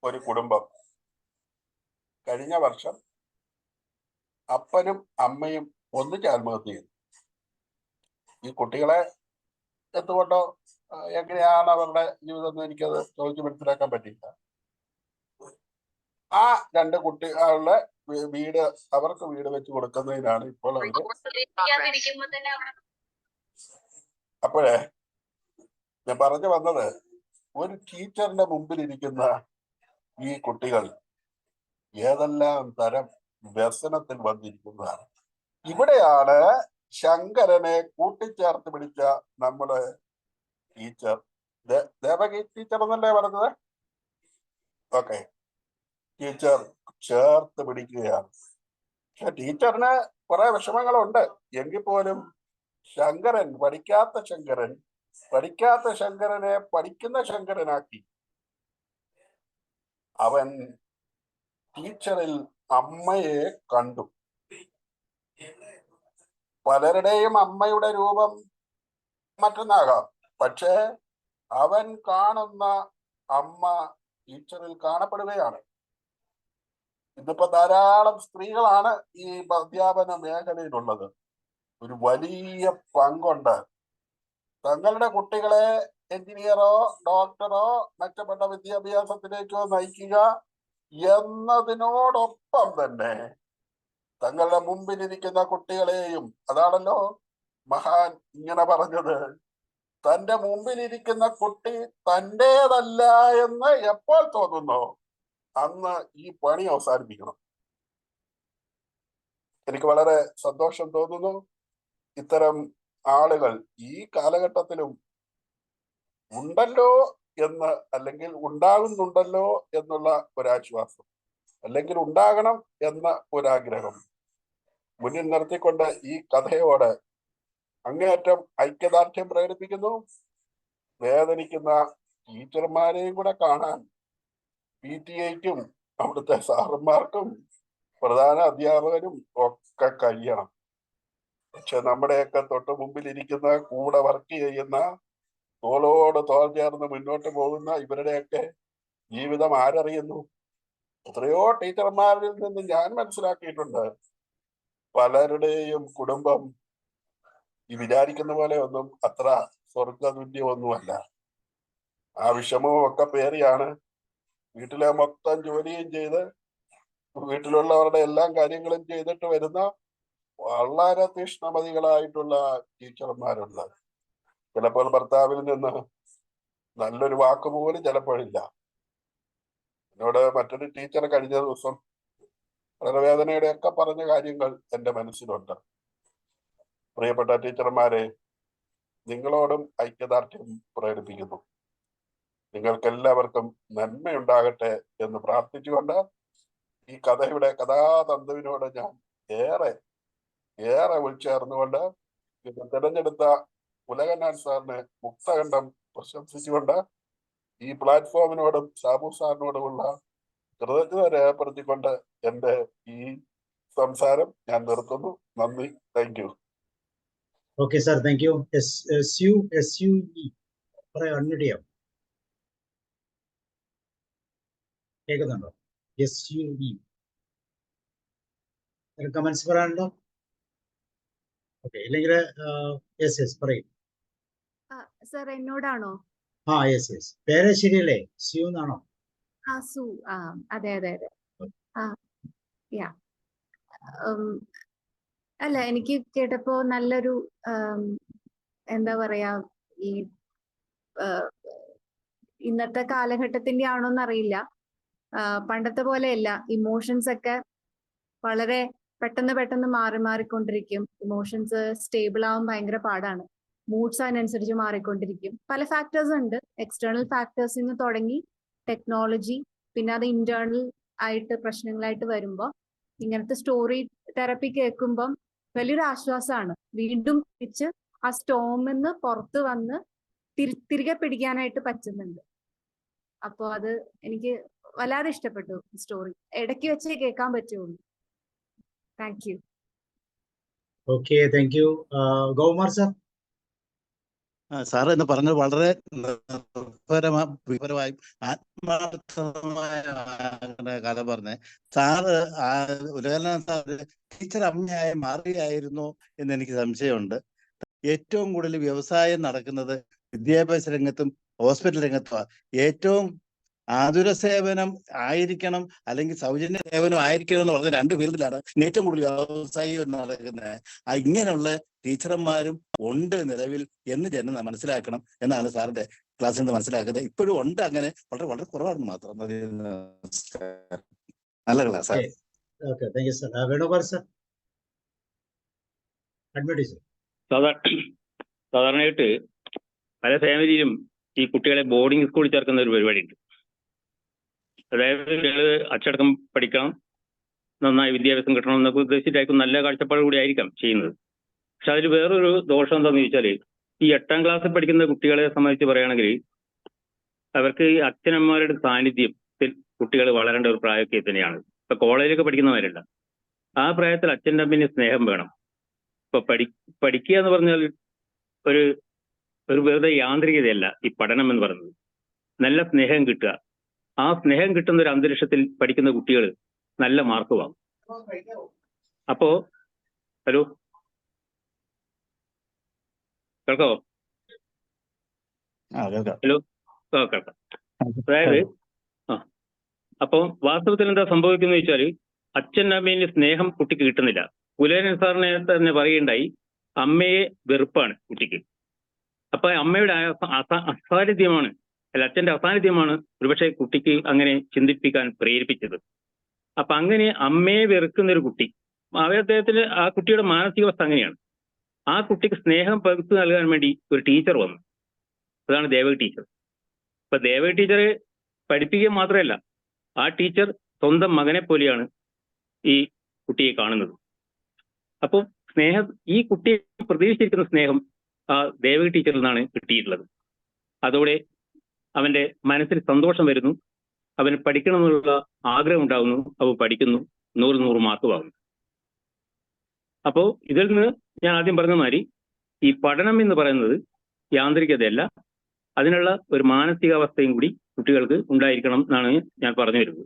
ഒരു കുടുംബം കഴിഞ്ഞ വർഷം അപ്പനും അമ്മയും ഒന്നിച്ച് ആത്മഹത്യ ചെയ്തു. ഈ കുട്ടികളെ എന്തുകൊണ്ടോ എങ്ങനെയാണ് അവരുടെ ജീവിതം എന്ന് എനിക്കത് ചോദിച്ച് മനസ്സിലാക്കാൻ പറ്റില്ല. ആ 2 കുട്ടികളുടെ വീട്, അവർക്ക് വീട് വെച്ച് കൊടുക്കുന്നതിനാണ് ഇപ്പോൾ അവര്. അപ്പോഴേ ഞാൻ പറഞ്ഞു വന്നത്, ഒരു ടീച്ചറിന്റെ മുമ്പിൽ ഇരിക്കുന്ന ഈ കുട്ടികൾ ഏതെല്ലാം തരം വ്യസനത്തിൽ വന്നിരിക്കുന്നതാണ്. ഇവിടെയാണ് ശങ്കരനെ കൂട്ടിച്ചേർത്ത് പിടിച്ച നമ്മുടെ ടീച്ചർ, ദേവകി ടീച്ചർ എന്നല്ലേ പറഞ്ഞത്? ഓക്കെ, ടീച്ചർ ചേർത്ത് പിടിക്കുകയാണ്. പക്ഷെ ടീച്ചറിന് കുറെ വിഷമങ്ങളുണ്ട്. എങ്കിൽ പോലും ശങ്കരൻ, പഠിക്കാത്ത ശങ്കരനെ പഠിക്കുന്ന ശങ്കരനാക്കി. അവൻ ടീച്ചറിൽ അമ്മയെ കണ്ടു. പലരുടെയും അമ്മയുടെ രൂപം മറ്റൊന്നാകാം, പക്ഷേ അവൻ കാണുന്ന അമ്മ ടീച്ചറിൽ കാണപ്പെടുകയാണ്. ഇന്നിപ്പോ ധാരാളം സ്ത്രീകളാണ് ഈ അധ്യാപന മേഖലയിലുള്ളത്. ഒരു വലിയ പങ്കുണ്ട്. തങ്ങളുടെ കുട്ടികളെ എഞ്ചിനീയറോ ഡോക്ടറോ മെച്ചപ്പെട്ട വിദ്യാഭ്യാസത്തിലേക്കോ നയിക്കുക എന്നതിനോടൊപ്പം തന്നെ തങ്ങളുടെ മുമ്പിലിരിക്കുന്ന കുട്ടികളെയും, അതാണല്ലോ മഹാൻ ഇങ്ങനെ പറഞ്ഞത്, തന്റെ മുമ്പിലിരിക്കുന്ന കുട്ടി തൻ്റേതല്ല എന്ന് എപ്പോൾ തോന്നുന്നോ അന്ന് ഈ പണി അവസാനിപ്പിക്കണം. എനിക്ക് വളരെ സന്തോഷം തോന്നുന്നു ഇത്തരം ആളുകൾ ഈ കാലഘട്ടത്തിലും ഉണ്ടല്ലോ എന്ന്, അല്ലെങ്കിൽ ഉണ്ടാകുന്നുണ്ടല്ലോ എന്നുള്ള ഒരാശ്വാസം, അല്ലെങ്കിൽ ഉണ്ടാകണം എന്ന ഒരാഗ്രഹം മുന്നിൽ നിർത്തിക്കൊണ്ട് ഈ കഥയോട് അങ്ങേയറ്റം ഐക്യദാർഢ്യം പ്രകടിപ്പിക്കുന്നു. വേദനിക്കുന്ന ടീച്ചർമാരെയും കൂടെ കാണാൻ PTA-ക്കും അവിടുത്തെ സാറന്മാർക്കും പ്രധാന അധ്യാപകരും ഒക്കെ കഴിയണം. പക്ഷെ നമ്മുടെയൊക്കെ തൊട്ട് മുമ്പിൽ ഇരിക്കുന്ന, കൂടെ വർക്ക് ചെയ്യുന്ന, തോളോട് തോൾ ചേർന്ന് മുന്നോട്ട് പോകുന്ന ഇവരുടെയൊക്കെ ജീവിതം ആരറിയുന്നു? എത്രയോ ടീച്ചർമാരിൽ നിന്ന് ഞാൻ മനസ്സിലാക്കിയിട്ടുണ്ട്, പലരുടെയും കുടുംബം ഈ വിചാരിക്കുന്ന പോലെ ഒന്നും അത്ര സ്വർഗതുല്യമൊന്നുമല്ല. ആ വിഷമവും ഒക്കെ പേറിയാണ് വീട്ടിലെ മൊത്തം ജോലിയും ചെയ്ത് വീട്ടിലുള്ളവരുടെ എല്ലാ കാര്യങ്ങളും ചെയ്തിട്ട് വരുന്ന വളരെ തീഷ്ണമതികളായിട്ടുള്ള ടീച്ചർമാരുണ്ട്. ചിലപ്പോൾ ഭർത്താവിൽ നിന്ന് നല്ലൊരു വാക്ക് പോലും ചിലപ്പോഴില്ല. എന്നോട് മറ്റൊരു ടീച്ചർ കഴിഞ്ഞ ദിവസം വളരെ വേദനയുടെയൊക്കെ പറഞ്ഞ കാര്യങ്ങൾ എൻ്റെ മനസ്സിലുണ്ട്. പ്രിയപ്പെട്ട ടീച്ചർമാരെ, നിങ്ങളോടും ഐക്യദാർഢ്യം പ്രകടിപ്പിക്കുന്നു. നിങ്ങൾക്കെല്ലാവർക്കും നന്മയുണ്ടാകട്ടെ എന്ന് പ്രാർത്ഥിച്ചുകൊണ്ട് ഈ കഥയുടെ കഥാതന്തുവിനോട് ഞാൻ ഏറെ ഏറെ ഉൾച്ചേർന്നുകൊണ്ട് ഇത് തിരഞ്ഞെടുത്ത ഉലകനാൻ സാറിനെ മുക്തകണ്ഠം പ്രശംസിച്ചുകൊണ്ട് ഈ പ്ലാറ്റ്ഫോമിനോടും സാബു സാറിനോടുമുള്ള കൃതജ്ഞത രേഖപ്പെടുത്തിക്കൊണ്ട് എന്റെ ഈ സംസാരം ഞാൻ നിർത്തുന്നു. നന്ദി. Thank you. Okay sir, thank you. SUE പറയാം, അൺമ്യൂട്ട് ചെയ്യാം. കേൾക്കുന്നുണ്ടോ? SUE കമന്റ്സ് പറയാനുണ്ടോ? ഓക്കെ, ഇല്ലെങ്കിൽ യെസ് പറയും. സർ എന്നോടാണോ? യെസ് പേര് ശരിയല്ലേ? സ്യൂ എന്നാണോ? സു. അതെ. യാ. അല്ല, എനിക്ക് കേട്ടപ്പോ നല്ലൊരു എന്താ പറയാ, ഈ ഇന്നത്തെ കാലഘട്ടത്തിന്റെ ആണോന്നറിയില്ല, പണ്ടത്തെ പോലെയല്ല. ഇമോഷൻസ് ഒക്കെ വളരെ പെട്ടെന്ന് മാറിക്കൊണ്ടിരിക്കും. ഇമോഷൻസ് സ്റ്റേബിൾ ആവാൻ ഭയങ്കര പാടാണ്. മൂഡ്സ് അതിനനുസരിച്ച് മാറിക്കൊണ്ടിരിക്കും. പല ഫാക്ടേഴ്സ് ഉണ്ട്. എക്സ്റ്റേണൽ ഫാക്ടേഴ്സിൽ നിന്ന് തുടങ്ങി ടെക്നോളജി, പിന്നെ അത് ഇന്റേണൽ ആയിട്ട് പ്രശ്നങ്ങളായിട്ട് വരുമ്പോൾ ഇങ്ങനത്തെ സ്റ്റോറി തെറപ്പി കേൾക്കുമ്പം വലിയൊരു ആശ്വാസമാണ്. വീണ്ടും തിരിച്ച് ആ സ്റ്റോമിൽ നിന്ന് പുറത്ത് വന്ന് തിരികെ പിടിക്കാനായിട്ട് പറ്റുന്നുണ്ട്. അപ്പോൾ അത് എനിക്ക് വല്ലാതെ ഇഷ്ടപ്പെട്ടു സ്റ്റോറി. ഇടയ്ക്ക് വെച്ച് കേൾക്കാൻ പറ്റുള്ളൂ. Thank you. Okay, thank U. ഗോകുമാർ sir. Sir എന്ന് പറഞ്ഞത് വളരെ വിപരമായും ആത്മാർത്ഥമായ കഥ പറഞ്ഞേ. സാറ് ഉലകനാഥൻ സാറ് ടീച്ചർ അമ്മയായി മാറുകയായിരുന്നു എന്ന് എനിക്ക് സംശയമുണ്ട്. ഏറ്റവും കൂടുതൽ വ്യവസായം നടക്കുന്നത് വിദ്യാഭ്യാസ രംഗത്തും ഹോസ്പിറ്റൽ രംഗത്തുമാണ്. ഏറ്റവും ആതുര സേവനം ആയിരിക്കണം അല്ലെങ്കിൽ സൗജന്യ സേവനം ആയിരിക്കണം എന്ന് പറഞ്ഞ രണ്ട് ഫീൽഡിലാണ് ഏറ്റവും കൂടുതൽ വ്യവസായം നടക്കുന്നത്. ഇങ്ങനെയുള്ള ടീച്ചർമാരും ഉണ്ട് നിലവിൽ എന്ന് ജനം മനസ്സിലാക്കണം എന്നാണ് സാറിന്റെ ക്ലാസ്സിൽ നിന്ന് മനസ്സിലാക്കുന്നത്. ഇപ്പോഴും ഉണ്ട്, അങ്ങനെ വളരെ വളരെ കുറവാണെന്ന് മാത്രം. നല്ല class. Okay, thank you sir. Venugopal sir. സാധാരണയായിട്ട് പല ഫാമിലിയിലും ഈ കുട്ടികളെ ബോർഡിംഗ് സ്കൂളിൽ ചേർക്കുന്ന ഒരു പരിപാടി ഉണ്ട്. അതായത് കുട്ടികൾ അച്ചടക്കം പഠിക്കണം, നന്നായി വിദ്യാഭ്യാസം കിട്ടണം എന്നൊക്കെ ഉദ്ദേശിച്ചിട്ടായിരിക്കും, നല്ല കാഴ്ചപ്പാട് കൂടി ആയിരിക്കാം ചെയ്യുന്നത്. പക്ഷെ അതിൽ വേറൊരു ദോഷം എന്താണെന്ന് ചോദിച്ചാൽ, ഈ 8ാം ക്ലാസ്സിൽ പഠിക്കുന്ന കുട്ടികളെ സംബന്ധിച്ച് പറയുകയാണെങ്കിൽ അവർക്ക് ഈ അച്ഛനമ്മമാരുടെ സാന്നിധ്യത്തിൽ കുട്ടികൾ വളരേണ്ട ഒരു പ്രായമൊക്കെ തന്നെയാണ്. ഇപ്പൊ കോളേജിലൊക്കെ പഠിക്കുന്നവരല്ല, ആ പ്രായത്തിൽ അച്ഛൻ്റെ അമ്മേൻ്റെ സ്നേഹം വേണം. ഇപ്പൊ പഠിക്കുക എന്ന് പറഞ്ഞാൽ ഒരു വെറുതെ യാന്ത്രികതയല്ല ഈ പഠനം എന്ന് പറയുന്നത്. നല്ല സ്നേഹം കിട്ടുക, ആ സ്നേഹം കിട്ടുന്ന ഒരു അന്തരീക്ഷത്തിൽ പഠിക്കുന്ന കുട്ടികൾ നല്ല മാർക്ക് വാങ്ങും. അപ്പോ ഹലോ കേൾക്കാവോ? ഹലോ, കേൾക്കാം. അതായത് അപ്പം വാസ്തവത്തിൽ എന്താ സംഭവിക്കുന്നത് വെച്ചാൽ, അച്ഛൻ അമ്മേന്റെ സ്നേഹം കുട്ടിക്ക് കിട്ടുന്നില്ല. ഉലകനാൻ സാറിനെ തന്നെ പറയുകയുണ്ടായി, അമ്മയെ വെറുപ്പാണ് കുട്ടിക്ക്. അപ്പൊ അമ്മയുടെ അസാന്നിധ്യമാണ്, അല്ല അച്ഛന്റെ അസാന്നിധ്യമാണ് ഒരുപക്ഷെ കുട്ടിക്ക് അങ്ങനെ ചിന്തിപ്പിക്കാൻ പ്രേരിപ്പിച്ചത്. അപ്പൊ അങ്ങനെ അമ്മയെ വെറുക്കുന്ന ഒരു കുട്ടി, അദ്ദേഹത്തിന് ആ കുട്ടിയുടെ മാനസികാവസ്ഥ അങ്ങനെയാണ്. ആ കുട്ടിക്ക് സ്നേഹം പകുത്തു നൽകാൻ വേണ്ടി ഒരു ടീച്ചർ വന്നു. അതാണ് ദേവകി ടീച്ചർ. ഇപ്പൊ ദേവകി ടീച്ചറെ പഠിപ്പിക്കുക മാത്രമല്ല, ആ ടീച്ചർ സ്വന്തം മകനെ പോലെയാണ് ഈ കുട്ടിയെ കാണുന്നത്. അപ്പോൾ ഈ കുട്ടിയെ പ്രതീക്ഷിച്ചിരിക്കുന്ന സ്നേഹം ആ ദേവകി ടീച്ചറിൽ നിന്നാണ് കിട്ടിയിട്ടുള്ളത്. അതോടെ അവന്റെ മനസ്സിൽ സന്തോഷം വരുന്നു, അവന് പഠിക്കണമെന്നുള്ള ആഗ്രഹം ഉണ്ടാകുന്നു, അവൻ പഠിക്കുന്നു, 100 മാർക്ക് വാങ്ങുന്നു. അപ്പോൾ ഇതിൽ നിന്ന് ഞാൻ ആദ്യം പറഞ്ഞ മാതിരി ഈ പഠനം എന്ന് പറയുന്നത് യാന്ത്രികതയല്ല, അതിനുള്ള ഒരു മാനസികാവസ്ഥയും കൂടി കുട്ടികൾക്ക് ഉണ്ടായിരിക്കണം എന്നാണ് ഞാൻ പറഞ്ഞു വരുന്നത്.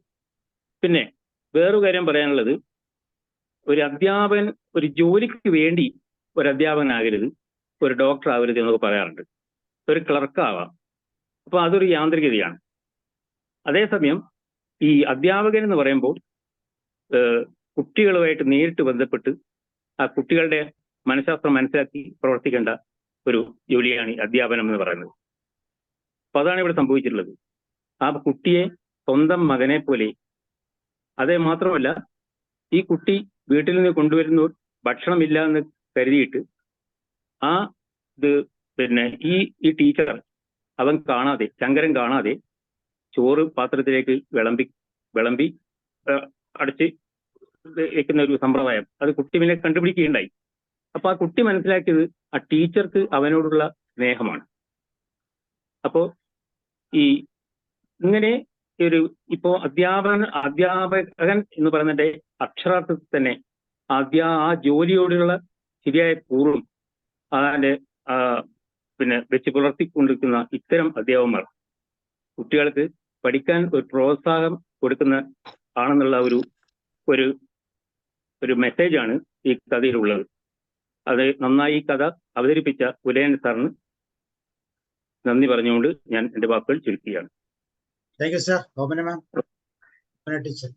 പിന്നെ വേറൊരു കാര്യം പറയാനുള്ളത്, ഒരു അധ്യാപകൻ ഒരു ജോലിക്ക് വേണ്ടി ഒരു അധ്യാപകനാകരുത്, ഒരു ഡോക്ടർ ആവരുത് എന്നൊക്കെ പറയാറുണ്ട്. ഒരു ക്ലർക്കാവാം. അപ്പോൾ അതൊരു യാന്ത്രികതയാണ്. അതേസമയം ഈ അധ്യാപകൻ എന്ന് പറയുമ്പോൾ കുട്ടികളുമായിട്ട് നേരിട്ട് ബന്ധപ്പെട്ട് ആ കുട്ടികളുടെ മനഃശാസ്ത്രം മനസ്സിലാക്കി പ്രവർത്തിക്കേണ്ട ഒരു ജോലിയാണ് ഈ അധ്യാപനം എന്ന് പറയുന്നത്. അപ്പൊ അതാണ് ഇവിടെ സംഭവിച്ചിട്ടുള്ളത്. ആ കുട്ടിയെ സ്വന്തം മകനെ പോലെ, അതേ മാത്രമല്ല ഈ കുട്ടി വീട്ടിൽ നിന്ന് കൊണ്ടുവരുന്ന ഭക്ഷണമില്ല എന്ന് കരുതിയിട്ട് പിന്നെ ഈ ടീച്ചർ അവൻ കാണാതെ, ശങ്കരൻ കാണാതെ ചോറ് പാത്രത്തിലേക്ക് വിളമ്പി അടച്ച് വെക്കുന്ന ഒരു സമ്പ്രദായം, അത് കുട്ടി പിന്നെ കണ്ടുപിടിക്കുകയുണ്ടായി. അപ്പൊ ആ കുട്ടി മനസ്സിലാക്കിയത് ആ ടീച്ചർക്ക് അവനോടുള്ള സ്നേഹമാണ്. അപ്പോ ഈ ഇങ്ങനെ ഒരു ഇപ്പോ അധ്യാപകൻ എന്ന് പറയുന്നതിന്റെ അക്ഷരാർത്ഥത്തിൽ തന്നെ ആ ജോലിയോടുള്ള ശരിയായ പൂർവ്വം അതിന്റെ പിന്നെ വെച്ച് പുലർത്തിക്കൊണ്ടിരിക്കുന്ന ഇത്തരം അധ്യാപകന്മാർ കുട്ടികൾക്ക് പഠിക്കാൻ ഒരു പ്രോത്സാഹനം കൊടുക്കുന്ന ആണെന്നുള്ള ഒരു മെസ്സേജാണ് ഈ കഥയിലുള്ളത്. അത് നന്നായി ഈ കഥ അവതരിപ്പിച്ച കുലയൻ സാറിന് നന്ദി പറഞ്ഞുകൊണ്ട് ഞാൻ എന്റെ വാക്കുകൾ ചുരുക്കുകയാണ്. Thank you sir. Omana ma'am, teacher.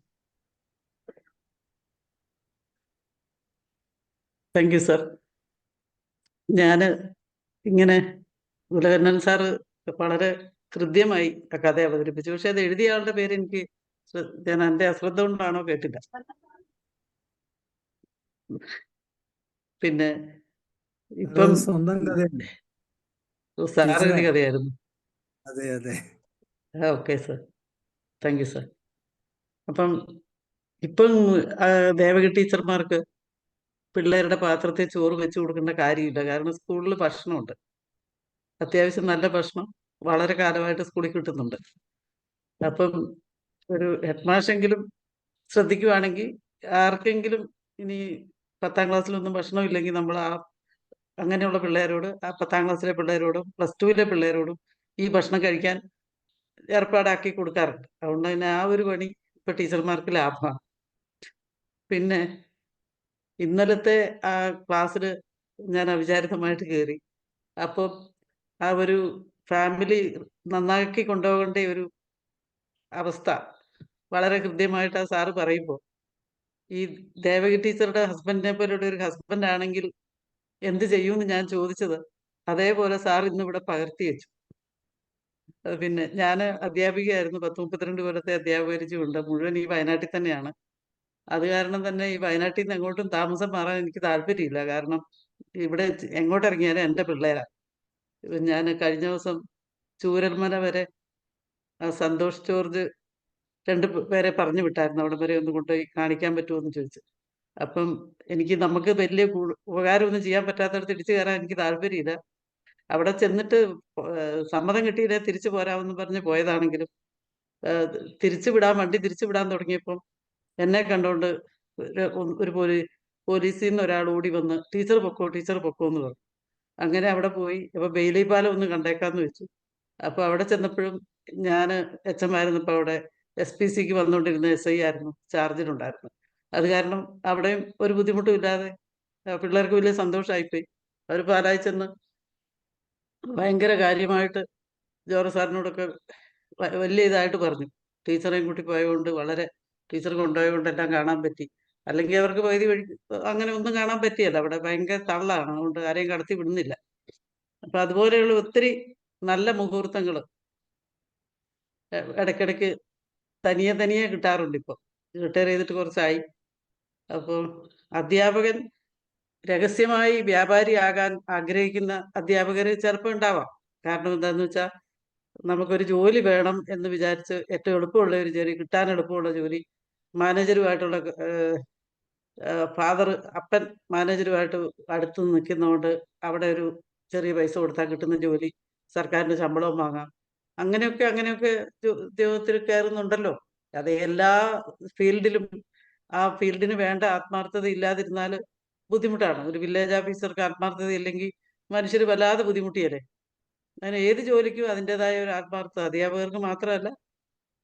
Thank you sir. ഞാൻ ഇങ്ങനെ ഉലകണ്ണൻ സാറ് വളരെ ഹൃദ്യമായി ആ കഥ അവതരിപ്പിച്ചു. പക്ഷെ അത് എഴുതിയ ആളുടെ പേര് എനിക്ക് ഞാൻ എൻ്റെ അശ്രദ്ധ കൊണ്ടാണോ കേട്ടില്ല. പിന്നെ ഇപ്പം സ്വന്തം കഥയാണ്. സാർ എഴുതിയ കഥയായിരുന്നു. അതെ അതെ. Okay sir, thank you sir. അപ്പം ഇപ്പം ദേവകി ടീച്ചർമാർക്ക് പിള്ളേരുടെ പാത്രത്തിൽ ചോറ് വെച്ച് കൊടുക്കേണ്ട കാര്യമില്ല. കാരണം സ്കൂളിൽ ഭക്ഷണമുണ്ട്, അത്യാവശ്യം നല്ല ഭക്ഷണം വളരെ കാലമായിട്ട് സ്കൂളിൽ കിട്ടുന്നുണ്ട്. അപ്പം ഒരു ഹെഡ് മാഷെങ്കിലും ശ്രദ്ധിക്കുവാണെങ്കിൽ ആർക്കെങ്കിലും ഇനി 10ാം ക്ലാസ്സിലൊന്നും ഭക്ഷണം ഇല്ലെങ്കിൽ നമ്മൾ അങ്ങനെയുള്ള പിള്ളേരോട്, ആ 10ാം ക്ലാസ്സിലെ പിള്ളേരോടും +2 പിള്ളേരോടും ഈ ഭക്ഷണം കഴിക്കാൻ ഏർപ്പാടാക്കി കൊടുക്കാറുണ്ട്. അതുകൊണ്ട് തന്നെ ആ ഒരു പണി ഇപ്പൊ ടീച്ചർമാർക്ക് ലാഭമാണ്. പിന്നെ ഇന്നലത്തെ ആ ക്ലാസ്സിൽ ഞാൻ അവിചാരിതമായിട്ട് കയറി. അപ്പോൾ ആ ഒരു ഫാമിലി നന്നാക്കി കൊണ്ടുപോകേണ്ട ഒരു അവസ്ഥ വളരെ കൃത്യമായിട്ട് ആ സാറ് പറയുമ്പോൾ, ഈ ദേവകി ടീച്ചറുടെ ഹസ്ബൻഡിനെ പോലുള്ള ഒരു ഹസ്ബൻഡ് ആണെങ്കിൽ എന്ത് ചെയ്യുമെന്ന് ഞാൻ ചോദിച്ചത് അതേപോലെ സാർ ഇന്നിവിടെ പകർത്തി വെച്ചു. പിന്നെ ഞാൻ അധ്യാപികയായിരുന്നു, 10-32 കൊല്ലത്തെ അധ്യാപകരിച്ചുണ്ട്. മുഴുവൻ ഈ വയനാട്ടിൽ തന്നെയാണ്. അത് കാരണം തന്നെ ഈ വയനാട്ടിൽ നിന്ന് എങ്ങോട്ടും താമസം മാറാൻ എനിക്ക് താല്പര്യമില്ല. കാരണം ഇവിടെ എങ്ങോട്ടിറങ്ങിയാലും എൻ്റെ പിള്ളേരാണ്. ഞാൻ കഴിഞ്ഞ ദിവസം ചൂരൽമല വരെ സന്തോഷ് ജോർജ് 2 പേരെ പറഞ്ഞു വിട്ടായിരുന്നു, അവിടെ വരെ ഒന്ന് കൊണ്ടുപോയി കാണിക്കാൻ പറ്റുമോ എന്ന് ചോദിച്ചു. അപ്പം നമുക്ക് വലിയ ഉപകാരമൊന്നും ചെയ്യാൻ പറ്റാത്തടത്ത് ഇടിച്ചു കയറാൻ എനിക്ക് താല്പര്യമില്ല. അവിടെ ചെന്നിട്ട് സമ്മതം കിട്ടിയില്ല, തിരിച്ചു പോരാമെന്ന് പറഞ്ഞ് പോയതാണെങ്കിലും വണ്ടി തിരിച്ചു വിടാൻ തുടങ്ങിയപ്പം എന്നെ കണ്ടുകൊണ്ട് ഒരു പോലീസിൽ നിന്ന് ഒരാൾ ഓടി വന്ന് ടീച്ചർ പൊക്കോ എന്ന് പറഞ്ഞു. അങ്ങനെ അവിടെ പോയി. അപ്പോൾ ബെയിലി പാലം ഒന്ന് കണ്ടേക്കാന്ന് വെച്ചു. അപ്പോൾ അവിടെ ചെന്നപ്പോഴും ഞാൻ എച്ചമായിരുന്നപ്പോൾ അവിടെ SPCക്ക് വന്നുകൊണ്ടിരുന്ന SI ആയിരുന്നു, ചാർജിലുണ്ടായിരുന്നു. അത് കാരണം അവിടെയും ഒരു ബുദ്ധിമുട്ടും ഇല്ലാതെ പിള്ളേർക്ക് വലിയ സന്തോഷമായിപ്പോയി. അവർ പാലായി ചെന്ന് ഭയങ്കര കാര്യമായിട്ട് ജോർജ് സാറിനോടൊക്കെ വലിയ ഇതായിട്ട് പറഞ്ഞു. ടീച്ചറെയും കൂട്ടി പോയതുകൊണ്ട് ടീച്ചർ കൊണ്ടുപോയതുകൊണ്ട് എല്ലാം കാണാൻ പറ്റി. അല്ലെങ്കിൽ അവർക്ക് പകുതി വഴി അങ്ങനെ ഒന്നും കാണാൻ പറ്റിയല്ല, അവിടെ ഭയങ്കര തള്ളാണ്, അതുകൊണ്ട് ആരെയും കടത്തി വിടുന്നില്ല. അപ്പം അതുപോലെയുള്ള ഒത്തിരി നല്ല മുഹൂർത്തങ്ങൾ ഇടയ്ക്കിടയ്ക്ക് തനിയെ കിട്ടാറുണ്ട്. ഇപ്പോൾ റിട്ടയർ ചെയ്തിട്ട് കുറച്ചായി. അപ്പോൾ അധ്യാപകൻ രഹസ്യമായി വ്യാപാരിയാകാൻ ആഗ്രഹിക്കുന്ന അധ്യാപകർ ചിലപ്പോൾ ഉണ്ടാവാം. കാരണം എന്താണെന്ന് വെച്ചാൽ നമുക്കൊരു ജോലി വേണം എന്ന് വിചാരിച്ച് ഏറ്റവും എളുപ്പമുള്ള ഒരു ജോലി, കിട്ടാൻ എളുപ്പമുള്ള ജോലി, മാനേജറുമായിട്ടുള്ള അപ്പൻ മാനേജറുമായിട്ട് അടുത്ത് നിൽക്കുന്നതുകൊണ്ട് അവിടെ ഒരു ചെറിയ പൈസ കൊടുത്താൽ കിട്ടുന്ന ജോലി, സർക്കാരിൻ്റെ ശമ്പളവും വാങ്ങാം. അങ്ങനെയൊക്കെ ഉദ്യോഗത്തിൽ കയറുന്നുണ്ടല്ലോ. അത് എല്ലാ ഫീൽഡിലും ആ ഫീൽഡിന് വേണ്ട ആത്മാർത്ഥത ഇല്ലാതിരുന്നാൽ ബുദ്ധിമുട്ടാണ്. ഒരു വില്ലേജ് ഓഫീസർക്ക് ആത്മാർത്ഥത ഇല്ലെങ്കിൽ മനുഷ്യർ വല്ലാതെ ബുദ്ധിമുട്ടിയല്ലേ. അങ്ങനെ ഏത് ജോലിക്കും അതിൻ്റെതായ ഒരു ആത്മാർത്ഥത, അധ്യാപകർക്ക് മാത്രമല്ല,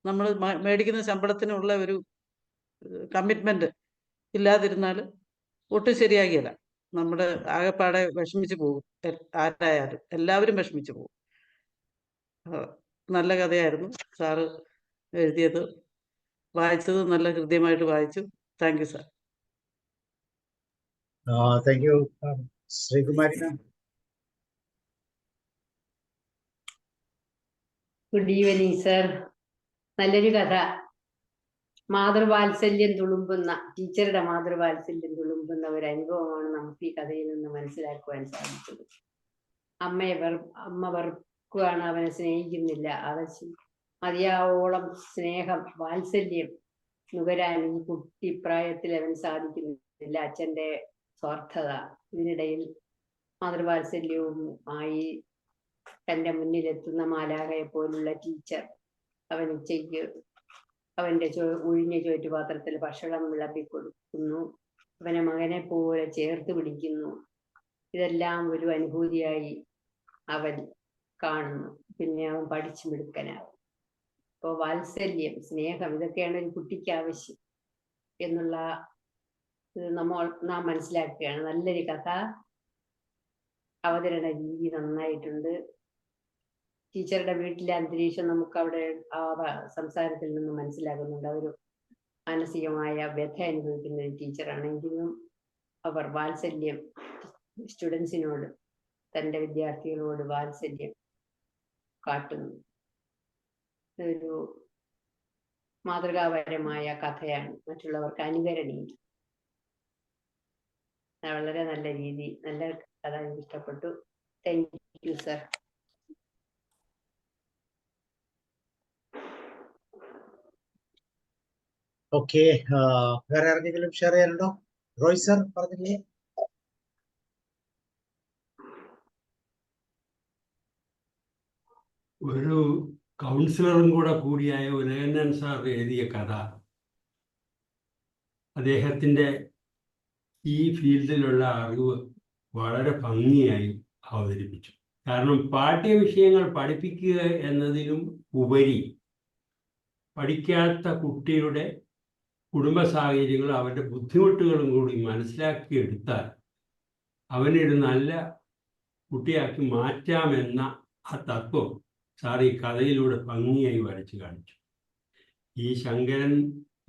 നമ്മൾ മേടിക്കുന്ന ശമ്പളത്തിനുള്ള ഒരു കമ്മിറ്റ്മെൻറ്റ് ഇല്ലാതിരുന്നാൽ ഒട്ടും ശരിയാകില്ല. നമ്മുടെ ആകെപ്പാടെ വിഷമിച്ച് പോകും. ആരായാലും എല്ലാവരും വിഷമിച്ച് പോകും. നല്ല കഥയായിരുന്നു സാറ് എഴുതിയത്, വായിച്ചത് നല്ല ഹൃദ്യമായിട്ട് വായിച്ചു. Thank you sir. Thank you Sreekumari ma'am. Good evening sir. നല്ലൊരു കഥ. മാതൃവാത്സല്യം തുളുമ്പുന്ന, ടീച്ചറുടെ മാതൃവാത്സല്യം തുളുമ്പുന്ന ഒരു അനുഭവമാണ് നമുക്ക് ഈ കഥയിൽ നിന്ന് മനസ്സിലാക്കുവാൻ സാധിച്ചത്. അമ്മ വെറുക്കുകയാണ്, അവനെ സ്നേഹിക്കുന്നില്ല. അവൻ മതിയാവോളം സ്നേഹം, വാത്സല്യം നുകരാൻ ഈ കുട്ടിപ്രായത്തിൽ അവൻ സാധിക്കുന്നില്ല. അച്ഛന്റെ സ്വാർത്ഥത, ഇതിനിടയിൽ മാതൃവാത്സല്യവും ആയി തന്റെ മുന്നിലെത്തുന്ന മാലാഖയെ പോലുള്ള ടീച്ചർ അവൻ ഉച്ചയ്ക്ക് അവന്റെ ഒഴിഞ്ഞ ചോറ്റുപാത്രത്തിൽ ഭക്ഷണം വിളമ്പി കൊടുക്കുന്നു, അവനെ മകനെ പോലെ ചേർത്ത് പിടിക്കുന്നു. ഇതെല്ലാം ഒരു അനുഭൂതിയായി അവൻ കാണുന്നു. പിന്നെ അവൻ പഠിച്ചു മിടുക്കനാവും. അപ്പോൾ വാത്സല്യം, സ്നേഹം, ഇതൊക്കെയാണ് ഒരു കുട്ടിക്ക് ആവശ്യം എന്നുള്ള നാം മനസ്സിലാക്കുകയാണ്. നല്ലൊരു കഥ, അവതരണ രീതി നന്നായിട്ടുണ്ട്. ടീച്ചറുടെ വീട്ടിലെ അന്തരീക്ഷം നമുക്ക് അവിടെ ആ സംസാരത്തിൽ നിന്ന് മനസ്സിലാകുന്നുണ്ട്. അവർ മാനസികമായ വ്യഥ അനുഭവിക്കുന്ന ഒരു ടീച്ചറാണെങ്കിലും അവർ വാത്സല്യം, സ്റ്റുഡൻസിനോട്, തൻ്റെ വിദ്യാർത്ഥികളോട് വാത്സല്യം കാട്ടുന്നു. ഒരു മാതൃകാപരമായ കഥയാണ്, മറ്റുള്ളവർക്ക് അനുകരണീയം. വളരെ നല്ല രീതി, നല്ല കഥ, എനിക്ക് ഇഷ്ടപ്പെട്ടു. Thank you sir. ഓക്കെ, വേറെ ആർക്കെങ്കിലും ഷെയർ ചെയ്യാനുണ്ടോ? റോയ് സർ പറഞ്ഞില്ലേ? ഒരു കൗൺസിലറും കൂടിയായ ഉലകണ്ണൻ സാർ എഴുതിയ കഥ അദ്ദേഹത്തിൻ്റെ ഈ ഫീൽഡിലുള്ള അറിവ് വളരെ ഭംഗിയായി അവതരിപ്പിച്ചു. കാരണം പാഠ്യവിഷയങ്ങൾ പഠിപ്പിക്കുക എന്നതിലും ഉപരി പഠിക്കാത്ത കുട്ടിയുടെ കുടുംബ സാഹചര്യങ്ങളും അവരുടെ ബുദ്ധിമുട്ടുകളും കൂടി മനസ്സിലാക്കിയെടുത്താൽ അവനൊരു നല്ല കുട്ടിയാക്കി മാറ്റാമെന്ന ആ തത്വം സാർ ഈ കഥയിലൂടെ ഭംഗിയായി വരച്ചു കാണിച്ചു. ഈ ശങ്കരൻ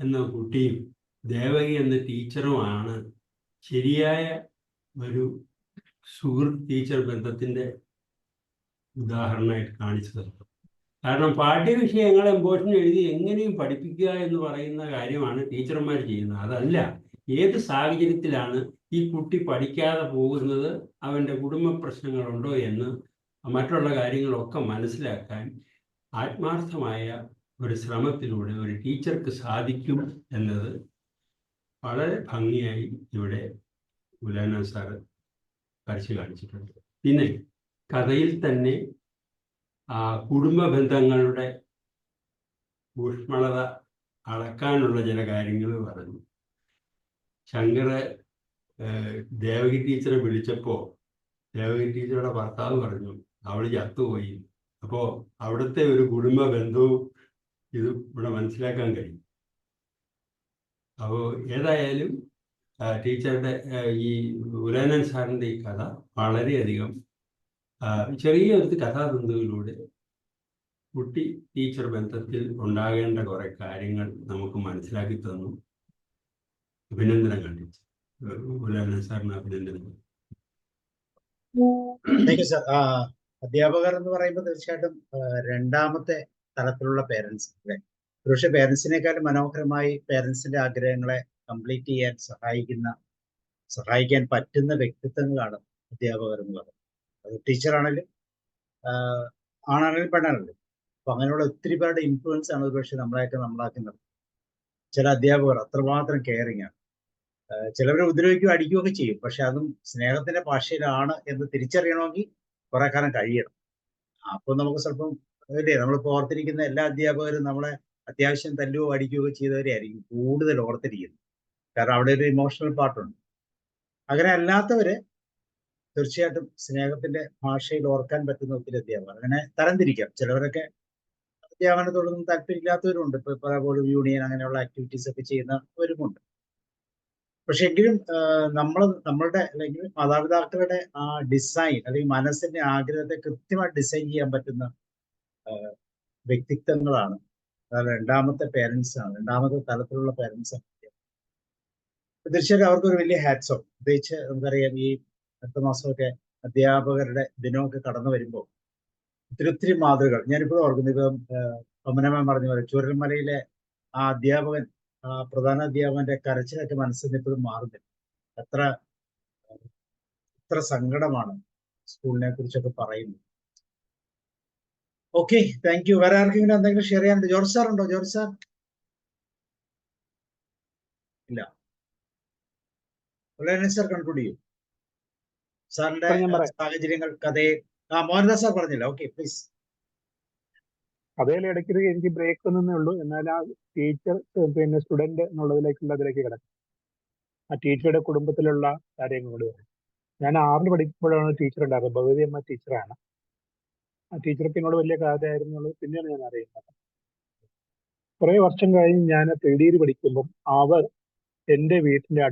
എന്ന കുട്ടിയും ദേവകി എന്ന ടീച്ചറുമാണ് ശരിയായ ഒരു സുഹൃത്ത് ടീച്ചർ ബന്ധത്തിൻ്റെ ഉദാഹരണമായിട്ട് കാണിച്ചു തന്നത്. കാരണം പാഠ്യവിഷയങ്ങൾ എംബോഷൻ എഴുതി എങ്ങനെയും പഠിപ്പിക്കുക എന്ന് പറയുന്ന കാര്യമാണ് ടീച്ചർമാർ ചെയ്യുന്നത്. അതല്ല, ഏത് സാഹചര്യത്തിലാണ് ഈ കുട്ടി പഠിക്കാതെ പോകുന്നത്, അവൻ്റെ കുടുംബ പ്രശ്നങ്ങളുണ്ടോ എന്ന് മറ്റുള്ള കാര്യങ്ങളൊക്കെ മനസ്സിലാക്കാൻ ആത്മാർത്ഥമായ ഒരു ശ്രമത്തിലൂടെ ഒരു ടീച്ചർക്ക് സാധിക്കും എന്നത് വളരെ ഭംഗിയായി ഇവിടെ ഉലകണ്ണൻ സാറ് വരച്ചു കാണിച്ചിട്ടുണ്ട്. പിന്നെ കഥയിൽ തന്നെ കുടുംബ ബന്ധങ്ങളുടെ ഊഷ്മളത അളക്കാനുള്ള ചില കാര്യങ്ങൾ പറഞ്ഞു. ശങ്കർ ദേവകി ടീച്ചറെ വിളിച്ചപ്പോൾ ദേവകി ടീച്ചറുടെ ഭർത്താവ് പറഞ്ഞു അവൾ ചത്തുപോയി. അപ്പോൾ അവിടുത്തെ ഒരു കുടുംബ ബന്ധവും ഇത് ഇവിടെ മനസ്സിലാക്കാൻ കഴിയും. അപ്പോൾ ഏതായാലും ടീച്ചറുടെ ഈ ഉലകണ്ണൻ സാറിൻ്റെ ഈ കഥ വളരെയധികം ചെറിയൊരു കഥാതന്തുവിലൂടെ കുട്ടി ടീച്ചർ ബന്ധത്തിൽ ഉണ്ടാകേണ്ട കുറെ കാര്യങ്ങൾ നമുക്ക് മനസ്സിലാക്കി തന്നു. അഭിനന്ദനം കണ്ടിച്ചു ഉലകണ്ണൻ സാറിന് അഭിനന്ദനം. Thank you sir. അധ്യാപകർ എന്ന് പറയുമ്പോൾ തീർച്ചയായിട്ടും രണ്ടാമത്തെ തലത്തിലുള്ള പേരൻസ് അല്ലെ, പക്ഷേ പേരൻസിനേക്കാളും മനോഹരമായി പേരൻസിന്റെ ആഗ്രഹങ്ങളെ കംപ്ലീറ്റ് ചെയ്യാൻ സഹായിക്കാൻ പറ്റുന്ന വ്യക്തിത്വങ്ങളാണ് അധ്യാപകർ എന്ന് പറയുന്നത്. അത് ടീച്ചറാണെങ്കിലും ആണാണെങ്കിലും പെണ്ണാണെങ്കിലും. അപ്പൊ അങ്ങനെയുള്ള ഒത്തിരി പേരുടെ ഇൻഫ്ലുവൻസ് ആണ് ഒരുപക്ഷെ നമ്മളാക്കുന്നത്. ചില അധ്യാപകർ അത്രമാത്രം കെയറിങ് ആണ്. ചിലവരെ ഉപദ്രവിക്കുകയും അടിക്കുകയൊക്കെ ചെയ്യും, പക്ഷെ അതും സ്നേഹത്തിന്റെ ഭാഷയിലാണ് എന്ന് തിരിച്ചറിയണമെങ്കിൽ കുറെ കാലം കഴിയണം. അപ്പൊ നമുക്ക് സ്വല്പം അല്ലേ, നമ്മളിപ്പോൾ ഓർത്തിരിക്കുന്ന എല്ലാ അധ്യാപകരും നമ്മളെ അത്യാവശ്യം തല്ലുകയോ അടിക്കുകയോ ചെയ്തവരെ ആയിരിക്കും കൂടുതൽ ഓർത്തിരിക്കുന്നത്. കാരണം അവിടെ ഒരു ഇമോഷണൽ പാർട്ടുണ്ട്. അങ്ങനെ അല്ലാത്തവര് തീർച്ചയായിട്ടും സ്നേഹത്തിന്റെ ഭാഷയിൽ ഓർക്കാൻ പറ്റുന്ന ഒത്തിരി അധ്യാപകർ. അങ്ങനെ തരംതിരിക്കാം. ചിലവരൊക്കെ അധ്യാപനത്തോടൊന്നും താല്പര്യമില്ലാത്തവരുണ്ട്. ഇപ്പൊ പലപ്പോഴും യൂണിയൻ അങ്ങനെയുള്ള ആക്ടിവിറ്റീസ് ഒക്കെ ചെയ്യുന്നവരുമുണ്ട്. പക്ഷെ എങ്കിലും നമ്മളുടെ അല്ലെങ്കിൽ മാതാപിതാക്കളുടെ ആ ഡിസൈൻ അല്ലെങ്കിൽ മനസ്സിന്റെ ആഗ്രഹത്തെ കൃത്യമായിട്ട് ഡിസൈൻ ചെയ്യാൻ പറ്റുന്ന വ്യക്തിത്വങ്ങളാണ്. അതായത് രണ്ടാമത്തെ പേരൻസ് ആണ്, രണ്ടാമത്തെ തലത്തിലുള്ള പേരൻസ് ആണ്. തീർച്ചയായിട്ടും അവർക്കൊരു വലിയ ഹാറ്റ്സ് ഓഫ്. പ്രത്യേകിച്ച് നമുക്കറിയാം ഈ അടുത്ത മാസമൊക്കെ അധ്യാപകരുടെ ദിനമൊക്കെ കടന്നു വരുമ്പോൾ ഒത്തിരി മാതൃകൾ ഞാനിപ്പോഴും ഓർക്കുന്നു. ഇപ്പം പമനമ്മ പറഞ്ഞ പോലെ ചൂരൽമലയിലെ ആ അധ്യാപകൻ, ആ പ്രധാന അധ്യാപകന്റെ കരച്ചിലൊക്കെ മനസ്സിൽ നിന്ന് ഇപ്പോഴും മാറുന്നില്ല. എത്ര സങ്കടമാണ് സ്കൂളിനെ കുറിച്ചൊക്കെ പറയുന്നത്. Okay, thank U. വേറെ ആർക്കെങ്കിലും എന്തെങ്കിലും ഷെയർ ചെയ്യാനുണ്ട്? ജോർജ് സാർ ഉണ്ടോ? George sir. ഇല്ല. ഉലയൻ സാർ കൺക്ലൂഡ് ചെയ്യും. സാറിന്റെ സാർ ഞാൻ പറയാം. സാഹചര്യങ്ങൾ, കഥയെ. മോഹൻദാസ് സാർ പറഞ്ഞില്ല. Okay, please. അതേ ഇടയ്ക്ക് എനിക്ക് ബ്രേക്ക് ഒന്നേ ഉള്ളൂ. എന്നാൽ ആ ടീച്ചർ പിന്നെ സ്റ്റുഡന്റ് അതിലേക്ക് കിടക്കും. ആ ടീച്ചറുടെ കുടുംബത്തിലുള്ള കാര്യങ്ങളോട് പറയും. ഞാൻ 6ൽ പഠിക്കുമ്പോഴാണ് ടീച്ചർ ഉണ്ടായിരുന്നത്. ഭഗവതി അമ്മ ടീച്ചറാണ്. ആ ടീച്ചർക്ക് എന്നോട് വലിയ കാര്യമായിരുന്നുള്ളത് പിന്നെയാണ് ഞാൻ അറിയുന്നത്. കുറെ വർഷം കഴിഞ്ഞ് ഞാൻ 3D പഠിക്കുമ്പം അവർ എൻ്റെ വീട്ടിന്റെ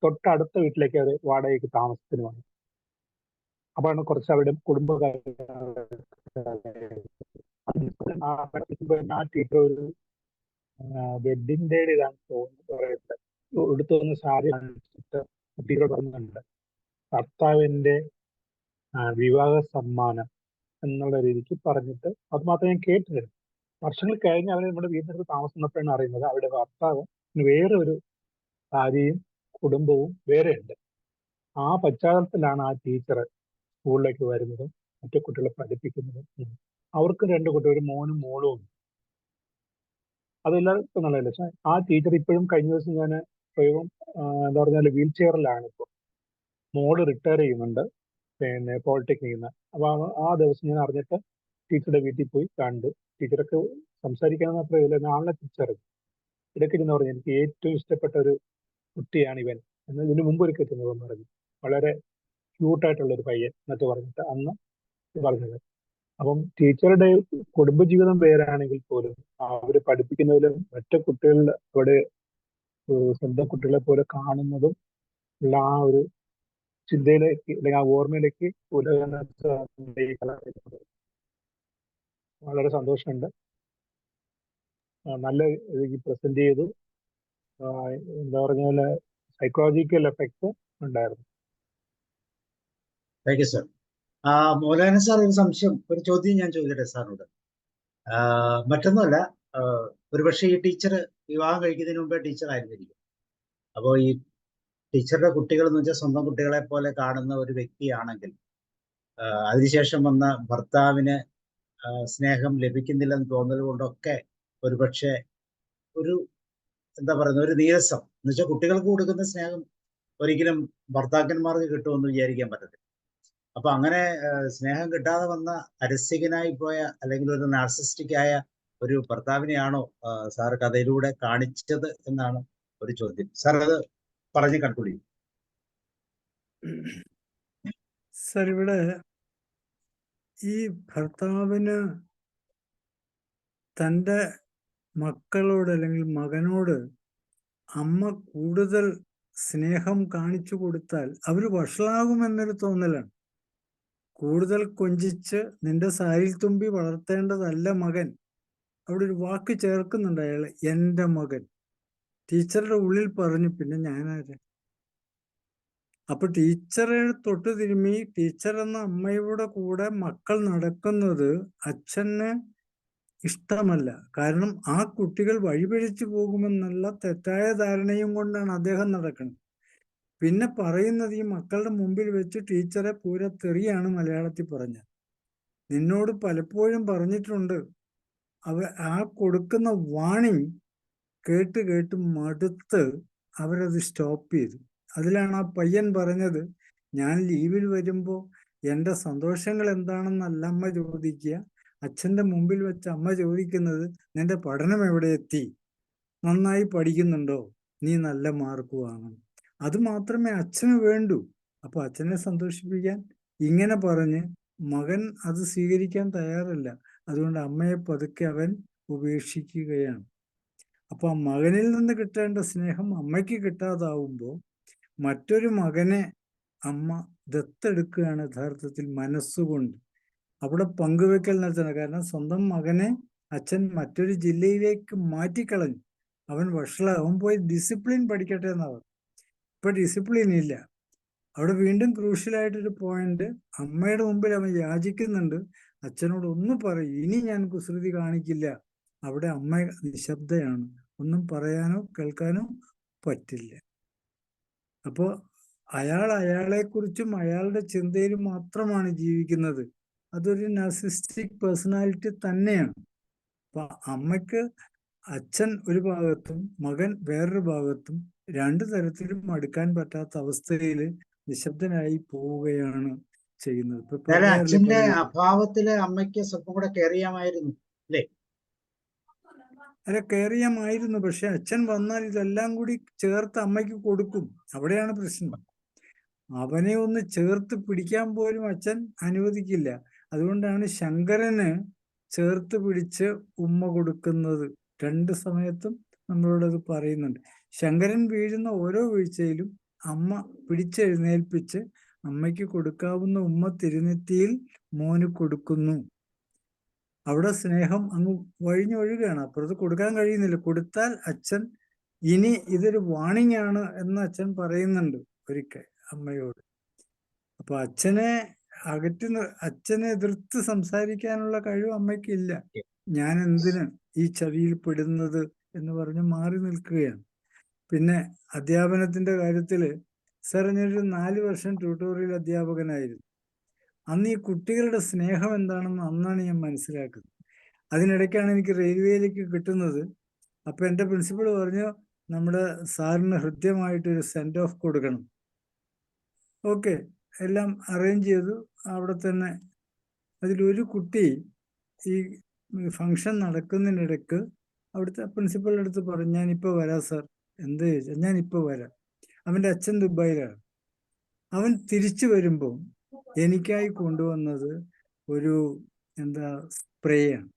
തൊട്ടടുത്ത വീട്ടിലേക്ക് അവർ വാടകയ്ക്ക് താമസത്തിന് വന്നു. അപ്പോഴാണ് കുറച്ച് അവിടെ ആ ടീച്ചർ ഒരു വെഡിങ് ഡേയുടെ ഇതാണ് തോന്നുന്നത് എടുത്തു വന്ന സാരി കാണിച്ചിട്ട് കുട്ടികൾ പറഞ്ഞിട്ടുണ്ട്, ഭർത്താവിന്റെ വിവാഹ സമ്മാനം എന്നുള്ള രീതിക്ക് പറഞ്ഞിട്ട്. അത് മാത്രമേ ഞാൻ കേട്ടിരുന്നു. വർഷങ്ങൾ കഴിഞ്ഞ് അവർ നമ്മുടെ വീടിനടുത്ത് താമസിക്കുന്നപ്പോഴാണ് അറിയുന്നത് അവരുടെ ഭർത്താവ് വേറെ ഒരു ഭാര്യയും കുടുംബവും വേറെ ഉണ്ട്. ആ പശ്ചാത്തലത്തിലാണ് ആ ടീച്ചർ സ്കൂളിലേക്ക് വരുന്നതും മറ്റു കുട്ടികളെ പഠിപ്പിക്കുന്നതും. അവർക്ക് 2 കുട്ടികൾ, ഒരു മോനും മോളും ഉണ്ട്. അതെല്ലാവർക്കും നല്ലതല്ല. പക്ഷെ ആ ടീച്ചർ ഇപ്പോഴും കഴിഞ്ഞ ദിവസം ഞാൻ എന്താ പറഞ്ഞാൽ വീൽ ചെയറിലാണ് ഇപ്പോൾ. മോള് റിട്ടയർ ചെയ്യുന്നുണ്ട് പിന്നെ പോളിടെക്നിക്കിൽ നിന്ന്. അപ്പോൾ ആ ദിവസം ഞാൻ അറിഞ്ഞിട്ട് ടീച്ചറുടെ വീട്ടിൽ പോയി കണ്ടു. ടീച്ചർക്ക് സംസാരിക്കാൻ മാത്രമേ ഇല്ല, ആളെ തിരിച്ചറിഞ്ഞു. ഇടയ്ക്ക് ഇരുന്ന് പറഞ്ഞു, എനിക്ക് ഏറ്റവും ഇഷ്ടപ്പെട്ട ഒരു കുട്ടിയാണ് ഇവൻ എന്ന് ഇതിനു മുമ്പ് ഒരു എത്തുന്നതെന്ന് പറഞ്ഞു. വളരെ ക്യൂട്ടായിട്ടുള്ള ഒരു പയ്യൻ എന്നൊക്കെ പറഞ്ഞിട്ട് അന്ന് പറഞ്ഞത്. അപ്പം ടീച്ചറുടെ കുടുംബജീവിതം വേറാണെങ്കിൽ പോലും അവര് പഠിപ്പിക്കുന്നതിലും മറ്റു കുട്ടികളുടെ അവിടെ സ്വന്തം കുട്ടികളെ പോലെ കാണുന്നതും ഉള്ള ആ ഒരു ചിന്തയിലേക്ക് അല്ലെങ്കിൽ ആ ഓർമ്മയിലേക്ക് വളരെ സന്തോഷമുണ്ട്. നല്ല രീതിക്ക് പ്രസന്റ് ചെയ്തു. എന്താ പറഞ്ഞാൽ സൈക്കോളജിക്കൽ എഫക്ട് ഉണ്ടായിരുന്നു. Thank you sir. Maulana sir, ഒരു ചോദ്യം ഞാൻ ചോദിക്കട്ടെ സാറിനോട്? മറ്റൊന്നുമല്ല, ഒരുപക്ഷെ ഈ ടീച്ചർ വിവാഹം കഴിക്കുന്നതിന് മുമ്പേ ടീച്ചർ ആയിരുന്നിരിക്കും. അപ്പോൾ ഈ ടീച്ചറുടെ കുട്ടികൾ എന്ന് വെച്ചാൽ സ്വന്തം കുട്ടികളെ പോലെ കാണുന്ന ഒരു വ്യക്തിയാണെങ്കിൽ അതിനുശേഷം വന്ന ഭർത്താവിന് സ്നേഹം ലഭിക്കുന്നില്ലെന്ന് തോന്നൽ കൊണ്ടൊക്കെ ഒരുപക്ഷെ ഒരു എന്താ പറയുന്ന ഒരു നീരസം എന്ന് വെച്ചാൽ കുട്ടികൾക്ക് കൊടുക്കുന്ന സ്നേഹം ഒരിക്കലും ഭർത്താക്കന്മാർക്ക് കിട്ടുമെന്ന് വിചാരിക്കാൻ പറ്റത്തില്ല. അപ്പൊ അങ്ങനെ സ്നേഹം കിട്ടാതെ വന്ന അരസികനായി പോയ അല്ലെങ്കിൽ ഒരു നാർസിസ്റ്റിക് ആയ ഒരു ഭർത്താവിനെയാണോ സാർ കഥയിലൂടെ കാണിച്ചത് എന്നാണ് ഒരു ചോദ്യം. സാർ അത് പറഞ്ഞ് കൺക്ലൂഡ് ചെയ്യും. സാർ, ഇവിടെ ഈ ഭർത്താവിന് തൻ്റെ മക്കളോട് അല്ലെങ്കിൽ മകനോട് അമ്മ കൂടുതൽ സ്നേഹം കാണിച്ചു കൊടുത്താൽ അവർ വഷളാകുമെന്നൊരു തോന്നലാണ്. കൂടുതൽ കൊഞ്ചിച്ച് നിന്റെ സാരിൽ തുമ്പി വളർത്തേണ്ടതല്ല മകൻ. അവിടെ ഒരു വാക്ക് ചേർക്കുന്നുണ്ട് അയാൾ, എൻ്റെ മകൻ. ടീച്ചറുടെ ഉള്ളിൽ പറഞ്ഞു, പിന്നെ ഞാനാര്? അപ്പൊ ടീച്ചറെ തൊട്ട് തിരുമ്മി ടീച്ചർ എന്ന അമ്മയുടെ കൂടെ മക്കൾ നടക്കുന്നത് അച്ഛന് ഇഷ്ടമല്ല. കാരണം ആ കുട്ടികൾ വഴിപിഴച്ചു പോകുമെന്നുള്ള തെറ്റായ ധാരണയും കൊണ്ടാണ് അദ്ദേഹം നടക്കുന്നത്. പിന്നെ പറയുന്നത് ഈ മക്കളുടെ മുമ്പിൽ വെച്ച് ടീച്ചറെ പൂരത്തെറിയാണ് മലയാളത്തിൽ പറഞ്ഞത്. നിന്നോട് പലപ്പോഴും പറഞ്ഞിട്ടുണ്ട്. ആ കൊടുക്കുന്ന വാണിംഗ് കേട്ട് കേട്ട് മടുത്ത് അവരത് സ്റ്റോപ്പ് ചെയ്തു. അതിലാണ് ആ പയ്യൻ പറഞ്ഞത്, ഞാൻ ലീവിൽ വരുമ്പോൾ എൻ്റെ സന്തോഷങ്ങൾ എന്താണെന്നല്ല അമ്മ ചോദിക്കുക, അച്ഛൻ്റെ മുമ്പിൽ വെച്ച് അമ്മ ചോദിക്കുന്നത് നിന്റെ പഠനം എവിടെ എത്തി, നന്നായി പഠിക്കുന്നുണ്ടോ, നീ നല്ല മാർക്ക് വാങ്ങണം. അത് മാത്രമേ അച്ഛന് വേണ്ടൂ. അപ്പൊ അച്ഛനെ സന്തോഷിപ്പിക്കാൻ ഇങ്ങനെ പറഞ്ഞ് മകൻ അത് സ്വീകരിക്കാൻ തയ്യാറല്ല. അതുകൊണ്ട് അമ്മയെ പതുക്കെ അവൻ ഉപേക്ഷിക്കുകയാണ്. അപ്പൊ ആ മകനിൽ നിന്ന് കിട്ടേണ്ട സ്നേഹം അമ്മയ്ക്ക് കിട്ടാതാവുമ്പോൾ മറ്റൊരു മകനെ അമ്മ ദത്തെടുക്കുകയാണ് യഥാർത്ഥത്തിൽ മനസ്സുകൊണ്ട്. അവിടെ പങ്കുവെക്കൽ നടത്തണം. കാരണം സ്വന്തം മകനെ അച്ഛൻ മറ്റൊരു ജില്ലയിലേക്ക് മാറ്റിക്കളഞ്ഞു. അവൻ അവൻ പോയി ഡിസിപ്ലിൻ പഠിക്കട്ടെ എന്നാണ്. ഇപ്പൊ ഡിസിപ്ലിൻ ഇല്ല. അവിടെ വീണ്ടും ക്രൂഷ്യലായിട്ടൊരു പോയിന്റ്, അമ്മയുടെ മുമ്പിൽ അവൻ യാചിക്കുന്നുണ്ട്, അച്ഛനോട് ഒന്ന് പറയും, ഇനി ഞാൻ കുസൃതി കാണിക്കില്ല. അവിടെ അമ്മ നിശബ്ദയാണ്, ഒന്നും പറയാനോ കേൾക്കാനോ പറ്റില്ല. അപ്പോ അയാളെക്കുറിച്ചും അയാളുടെ ചിന്തയിലും മാത്രമാണ് ജീവിക്കുന്നത്. അതൊരു നാർസിസ്റ്റിക് പേഴ്സണാലിറ്റി തന്നെയാണ്. അപ്പൊ അമ്മയ്ക്ക് അച്ഛൻ ഒരു ഭാഗത്തും മകൻ വേറൊരു ഭാഗത്തും രണ്ടു തരത്തിലും അടുക്കാൻ പറ്റാത്ത അവസ്ഥയിൽ നിശബ്ദനായി പോവുകയാണ് ചെയ്യുന്നത്. ഇപ്പൊ അതായത് പ്രഭയല്ലേ അച്ഛന്റെ പറയുന്നത്, അഭാവത്തില് അമ്മയ്ക്ക് സ്വല്പം കൂടെ കെയർ ചെയ്യാമായിരുന്നു അല്ലേ? അല്ല കെയർ ചെയ്യാമായിരുന്നു. പക്ഷെ അച്ഛൻ വന്നാൽ ഇതെല്ലാം കൂടി ചേർത്ത് അമ്മയ്ക്ക് കൊടുക്കും. അവിടെയാണ് പ്രശ്നം. അവനെ ഒന്ന് ചേർത്ത് പിടിക്കാൻ പോലും അച്ഛൻ അനുവദിക്കില്ല. അതുകൊണ്ടാണ് ശങ്കരന് ചേർത്ത് പിടിച്ച് ഉമ്മ കൊടുക്കുന്നത്. രണ്ട് സമയത്തും നമ്മളോടത് പറയുന്നുണ്ട്. ശങ്കരൻ വീഴുന്ന ഓരോ വീഴ്ചയിലും അമ്മ പിടിച്ചെഴുന്നേൽപ്പിച്ച് അമ്മയ്ക്ക് കൊടുക്കാവുന്ന ഉമ്മ തിരുനെറ്റിയിൽ മോന് കൊടുക്കുന്നു. അവിടെ സ്നേഹം അങ്ങ് വഴിഞ്ഞൊഴുകയാണ്. അപ്പുറത്ത് കൊടുക്കാൻ കഴിയുന്നില്ല. കൊടുത്താൽ അച്ഛൻ ഇനി ഇതൊരു വാണിംഗ് ആണ് എന്ന് അച്ഛൻ പറയുന്നുണ്ട് ഒരിക്കൽ അമ്മയോട്. അപ്പൊ അച്ഛനെ അച്ഛനെ എതിർത്ത് സംസാരിക്കാനുള്ള കഴിവ് അമ്മയ്ക്കില്ല. ഞാൻ എന്തിന് ഈ ചതിയിൽ പെടുന്നത് എന്ന് പറഞ്ഞ് മാറി നിൽക്കുകയാണ്. പിന്നെ അധ്യാപനത്തിന്റെ കാര്യത്തില് സാർ, ഞാനൊരു 4 വർഷം ട്യൂട്ടോറിയൽ അധ്യാപകനായിരുന്നു. അന്ന് ഈ കുട്ടികളുടെ സ്നേഹം എന്താണെന്ന് അന്നാണ് ഞാൻ മനസ്സിലാക്കുന്നത്. അതിനിടയ്ക്കാണ് എനിക്ക് റെയിൽവേയിലേക്ക് കിട്ടുന്നത്. അപ്പൊ എൻ്റെ പ്രിൻസിപ്പൾ പറഞ്ഞു, നമ്മുടെ സാറിന് ഹൃദ്യമായിട്ടൊരു സെൻഡ് ഓഫ് കൊടുക്കണം. ഓക്കെ, എല്ലാം അറേഞ്ച് ചെയ്തു. അവിടെ തന്നെ അതിലൊരു കുട്ടി ഈ ഫംഗ്ഷൻ നടക്കുന്നതിനിടയ്ക്ക് അവിടുത്തെ പ്രിൻസിപ്പളിൻ്റെ അടുത്ത് പറഞ്ഞു, ഞാനിപ്പോൾ വരാം സാർ. എന്ത് ചോദിച്ചാൽ ഞാനിപ്പോൾ വരാം. അവൻ്റെ അച്ഛൻ ദുബായിലാണ്. അവൻ തിരിച്ചു വരുമ്പോൾ എനിക്കായി കൊണ്ടുവന്നത് ഒരു സ്പ്രേ ആണ്.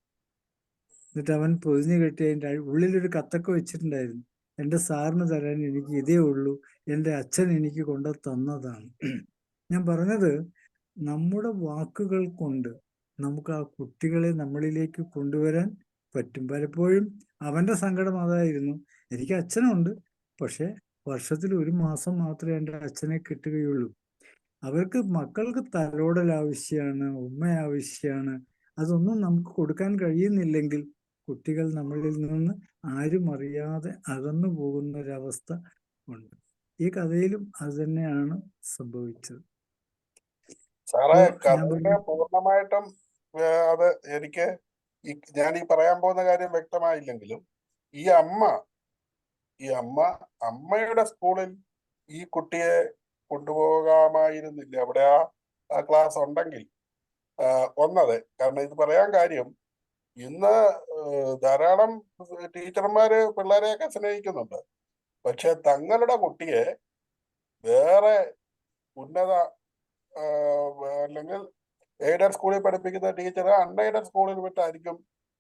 എന്നിട്ട് അവൻ പൊതിഞ്ഞു കെട്ടി അതിൻ്റെ ഉള്ളിലൊരു കത്തൊക്കെ വെച്ചിട്ടുണ്ടായിരുന്നു. എൻ്റെ സാറിന് തരാൻ എനിക്ക് ഇതേ ഉള്ളൂ, എൻ്റെ അച്ഛൻ എനിക്ക് കൊണ്ടു തന്നതാണ്. ഞാൻ പറഞ്ഞത്, നമ്മുടെ വാക്കുകൾ കൊണ്ട് നമുക്ക് ആ കുട്ടികളെ നമ്മളിലേക്ക് കൊണ്ടുവരാൻ പറ്റും. പലപ്പോഴും അവൻ്റെ സങ്കടം അതായിരുന്നു, എനിക്ക് അച്ഛനുണ്ട്, പക്ഷെ വർഷത്തിൽ 1 മാസം മാത്രമേ എൻ്റെ അച്ഛനെ കിട്ടുകയുള്ളൂ. മക്കൾക്ക് തലോടൽ ആവശ്യമാണ്, ഉമ്മ ആവശ്യമാണ്. അതൊന്നും നമുക്ക് കൊടുക്കാൻ കഴിയുന്നില്ലെങ്കിൽ കുട്ടികൾ നമ്മളിൽ നിന്ന് ആരും അറിയാതെ അകന്നു പോകുന്ന ഒരവസ്ഥ ഉണ്ട്. ഈ കഥയിലും അത് തന്നെയാണ് സംഭവിച്ചത്. സാറേ, ഞാൻ കഥയുടെ പൂർണ്ണമായിട്ടും അത് എനിക്ക് ഞാൻ ഈ പറയാൻ പോകുന്ന കാര്യം വ്യക്തമായില്ലെങ്കിലും ഈ അമ്മയുടെ സ്കൂളിൽ ഈ കുട്ടിയെ കൊണ്ടുപോകാമായിരുന്നില്ല. അവിടെ ആ ക്ലാസ് ഉണ്ടെങ്കിൽ ഒന്നത്. കാരണം ഇത് പറയാൻ കാര്യം, ഇന്ന് ധാരാളം ടീച്ചർമാര് പിള്ളേരെയൊക്കെ സ്നേഹിക്കുന്നുണ്ട്. പക്ഷെ തങ്ങളുടെ കുട്ടിയെ വേറെ ഉന്നത അല്ലെങ്കിൽ എയ്ഡഡ് സ്കൂളിൽ പഠിപ്പിക്കുന്ന ടീച്ചർ അൺഎയ്ഡഡ് സ്കൂളിൽ വിട്ടായിരിക്കും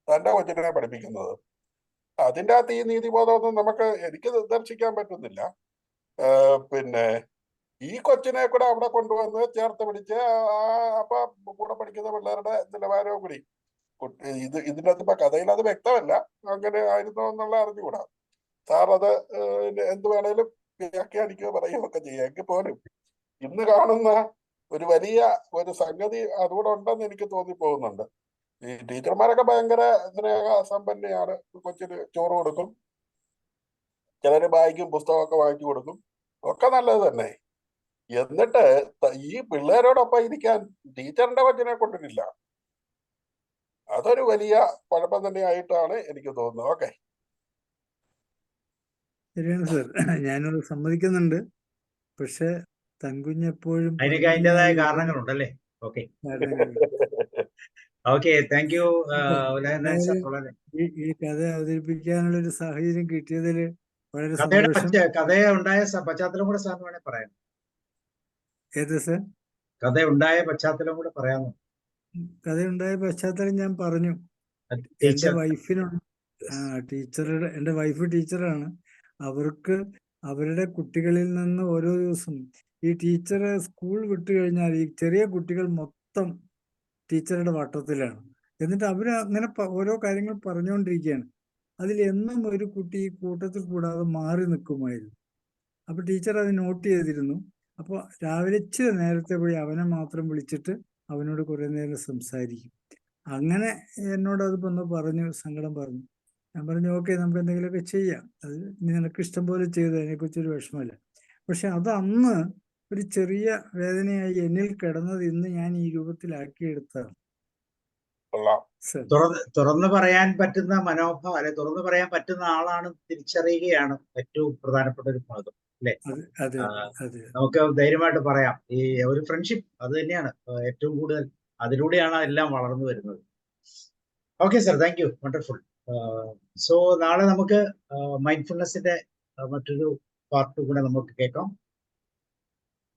തൻ്റെ കൊച്ചിനെ പഠിപ്പിക്കുന്നത്. അതിൻ്റെ അകത്ത് ഈ നീതിബോധമൊന്നും എനിക്ക് ദർശിക്കാൻ പറ്റുന്നില്ല. പിന്നെ ഈ കൊച്ചിനെ കൂടെ അവിടെ കൊണ്ടുവന്ന് ചേർത്ത് പിടിച്ച് അപ്പൊ കൂടെ പഠിക്കുന്ന പിള്ളേരുടെ നിലവാരവും കൂടി ഇതിൻ്റെ അകത്ത് ഇപ്പൊ കഥയിൽ അത് വ്യക്തമല്ല, അങ്ങനെ ആയിരുന്നു എന്നുള്ള അറിഞ്ഞുകൂടാ. സാർ അത് എന്ത് വേണേലും വ്യാഖ്യാനിക്കുകയോ പറയുകയൊക്കെ ചെയ്യാം. എങ്കിൽ പോലും ഇന്ന് കാണുന്ന ഒരു വലിയ ഒരു സംഗതി അതുകൂടെ ഉണ്ടെന്ന് എനിക്ക് തോന്നിപ്പോകുന്നുണ്ട്. ഈ ടീച്ചർമാരൊക്കെ ഭയങ്കര സ്നേഹസമ്പന്നയാണ്. കൊച്ചിന് ചോറ് കൊടുക്കും, ചിലര് ബാഗും പുസ്തകമൊക്കെ വാങ്ങിച്ചു കൊടുക്കും, ഒക്കെ നല്ലത് തന്നെ. എന്നിട്ട് ഈ പിള്ളേരോടൊപ്പം ഇരിക്കാൻ ടീച്ചറിന്റെ കൊച്ചിനെ കൊണ്ടിട്ടില്ല. അതൊരു വലിയ കുഴപ്പം തന്നെയായിട്ടാണ് എനിക്ക് തോന്നുന്നത്. ഓക്കെ, ശരിയാണ് സാർ, ഞാനത് സമ്മതിക്കുന്നുണ്ട്. പക്ഷെ തൻകുഞ്ഞെപ്പോഴും അതിനൊക്കെ അതിൻ്റെതായ കാരണങ്ങളുണ്ടല്ലേ? Okay okay, thank you. ഈ കഥ അവതരിപ്പിക്കാനുള്ള ഒരു സാഹചര്യം കിട്ടിയതിൽ വളരെ കഥയുടെ സന്തോഷം. കഥയുണ്ടായ പശ്ചാത്തലം കൂടെ സാറിന് വേണേ പറയാം. ഏത് സാർ? കഥയുണ്ടായ പശ്ചാത്തലം കൂടെ പറയാമോ? കഥയുണ്ടായ പശ്ചാത്തലം ഞാൻ പറഞ്ഞു. എൻ്റെ എൻ്റെ വൈഫ് ടീച്ചറാണ്. അവർക്ക് അവരുടെ കുട്ടികളിൽ നിന്ന് ഓരോ ദിവസം ഈ ടീച്ചർ സ്കൂൾ വിട്ടു കഴിഞ്ഞാൽ ഈ ചെറിയ കുട്ടികൾ മൊത്തം ടീച്ചറുടെ വട്ടത്തിലാണ്. എന്നിട്ട് അവര് അങ്ങനെ ഓരോ കാര്യങ്ങൾ പറഞ്ഞുകൊണ്ടിരിക്കുകയാണ്. അതിൽ എന്നും ഒരു കുട്ടി ഈ കൂട്ടത്തിൽ കൂടാതെ മാറി നിൽക്കുമായിരുന്നു. അപ്പൊ ടീച്ചർ അത് നോട്ട് ചെയ്തിരുന്നു. അപ്പോൾ രാവിലെ ഇച്ചിരി നേരത്തെ പോയി അവനെ മാത്രം വിളിച്ചിട്ട് അവനോട് കുറെ നേരം സംസാരിക്കും. അങ്ങനെ എന്നോട് അത് പറഞ്ഞു, സങ്കടം പറഞ്ഞു. ഞാൻ പറഞ്ഞു, ഓക്കെ, നമുക്ക് എന്തെങ്കിലുമൊക്കെ ചെയ്യാം, അത് നിനക്ക് ഇഷ്ടം പോലെ ചെയ്തു, അതിനെക്കുറിച്ചൊരു വിഷമമില്ല. പക്ഷെ അത് അന്ന് ഒരു ചെറിയ വേദനയായി എന്നിൽ കിടന്നത് ഇന്ന് ഞാൻ ഈ രൂപത്തിലാക്കിയെടുത്തതാണ്. സർ തുറന്നു പറയാൻ പറ്റുന്ന മനോഭാവം, അല്ലെ തുറന്നു പറയാൻ പറ്റുന്ന ആളാണ് തിരിച്ചറിയുകയാണ് ഏറ്റവും പ്രധാനപ്പെട്ട ഒരു ഭാഗം, അല്ലെ? അതെ അതെ ആ, അതെ നമുക്ക് ധൈര്യമായിട്ട് പറയാം. ഈ ഒരു ഫ്രണ്ട്ഷിപ്പ് അത് തന്നെയാണ് ഏറ്റവും കൂടുതൽ, അതിലൂടെയാണ് എല്ലാം വളർന്നു വരുന്നത്. Okay sir, thank you, wonderful. So നാളെ നമുക്ക് മൈൻഡ്ഫുൾനെസിന്റെ മറ്റൊരു പാർട്ട് കൂടെ നമുക്ക് കേൾക്കാം.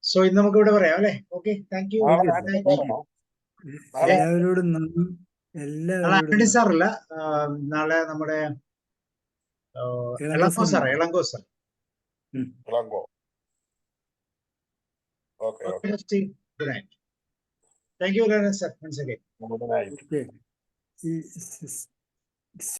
സോ ഇന്ന് നമുക്ക് ഇവിടെ പറയാം, അല്ലെ? Okay, thank U. നാളെ ഓക്കെ ആന്റണി സർ. സാറാണോ? നാളെ എല്ലാവരോടും നന്ദി. നാളെ എല്ലാവരോടും ആന്റണി നന്ദി. സാറല്ല, നാളെ നമ്മുടെ Elango sir, Elango sir. Ilango. Okay okay. Good night. Thank you, sir, once again. Good night. Okay. ഈ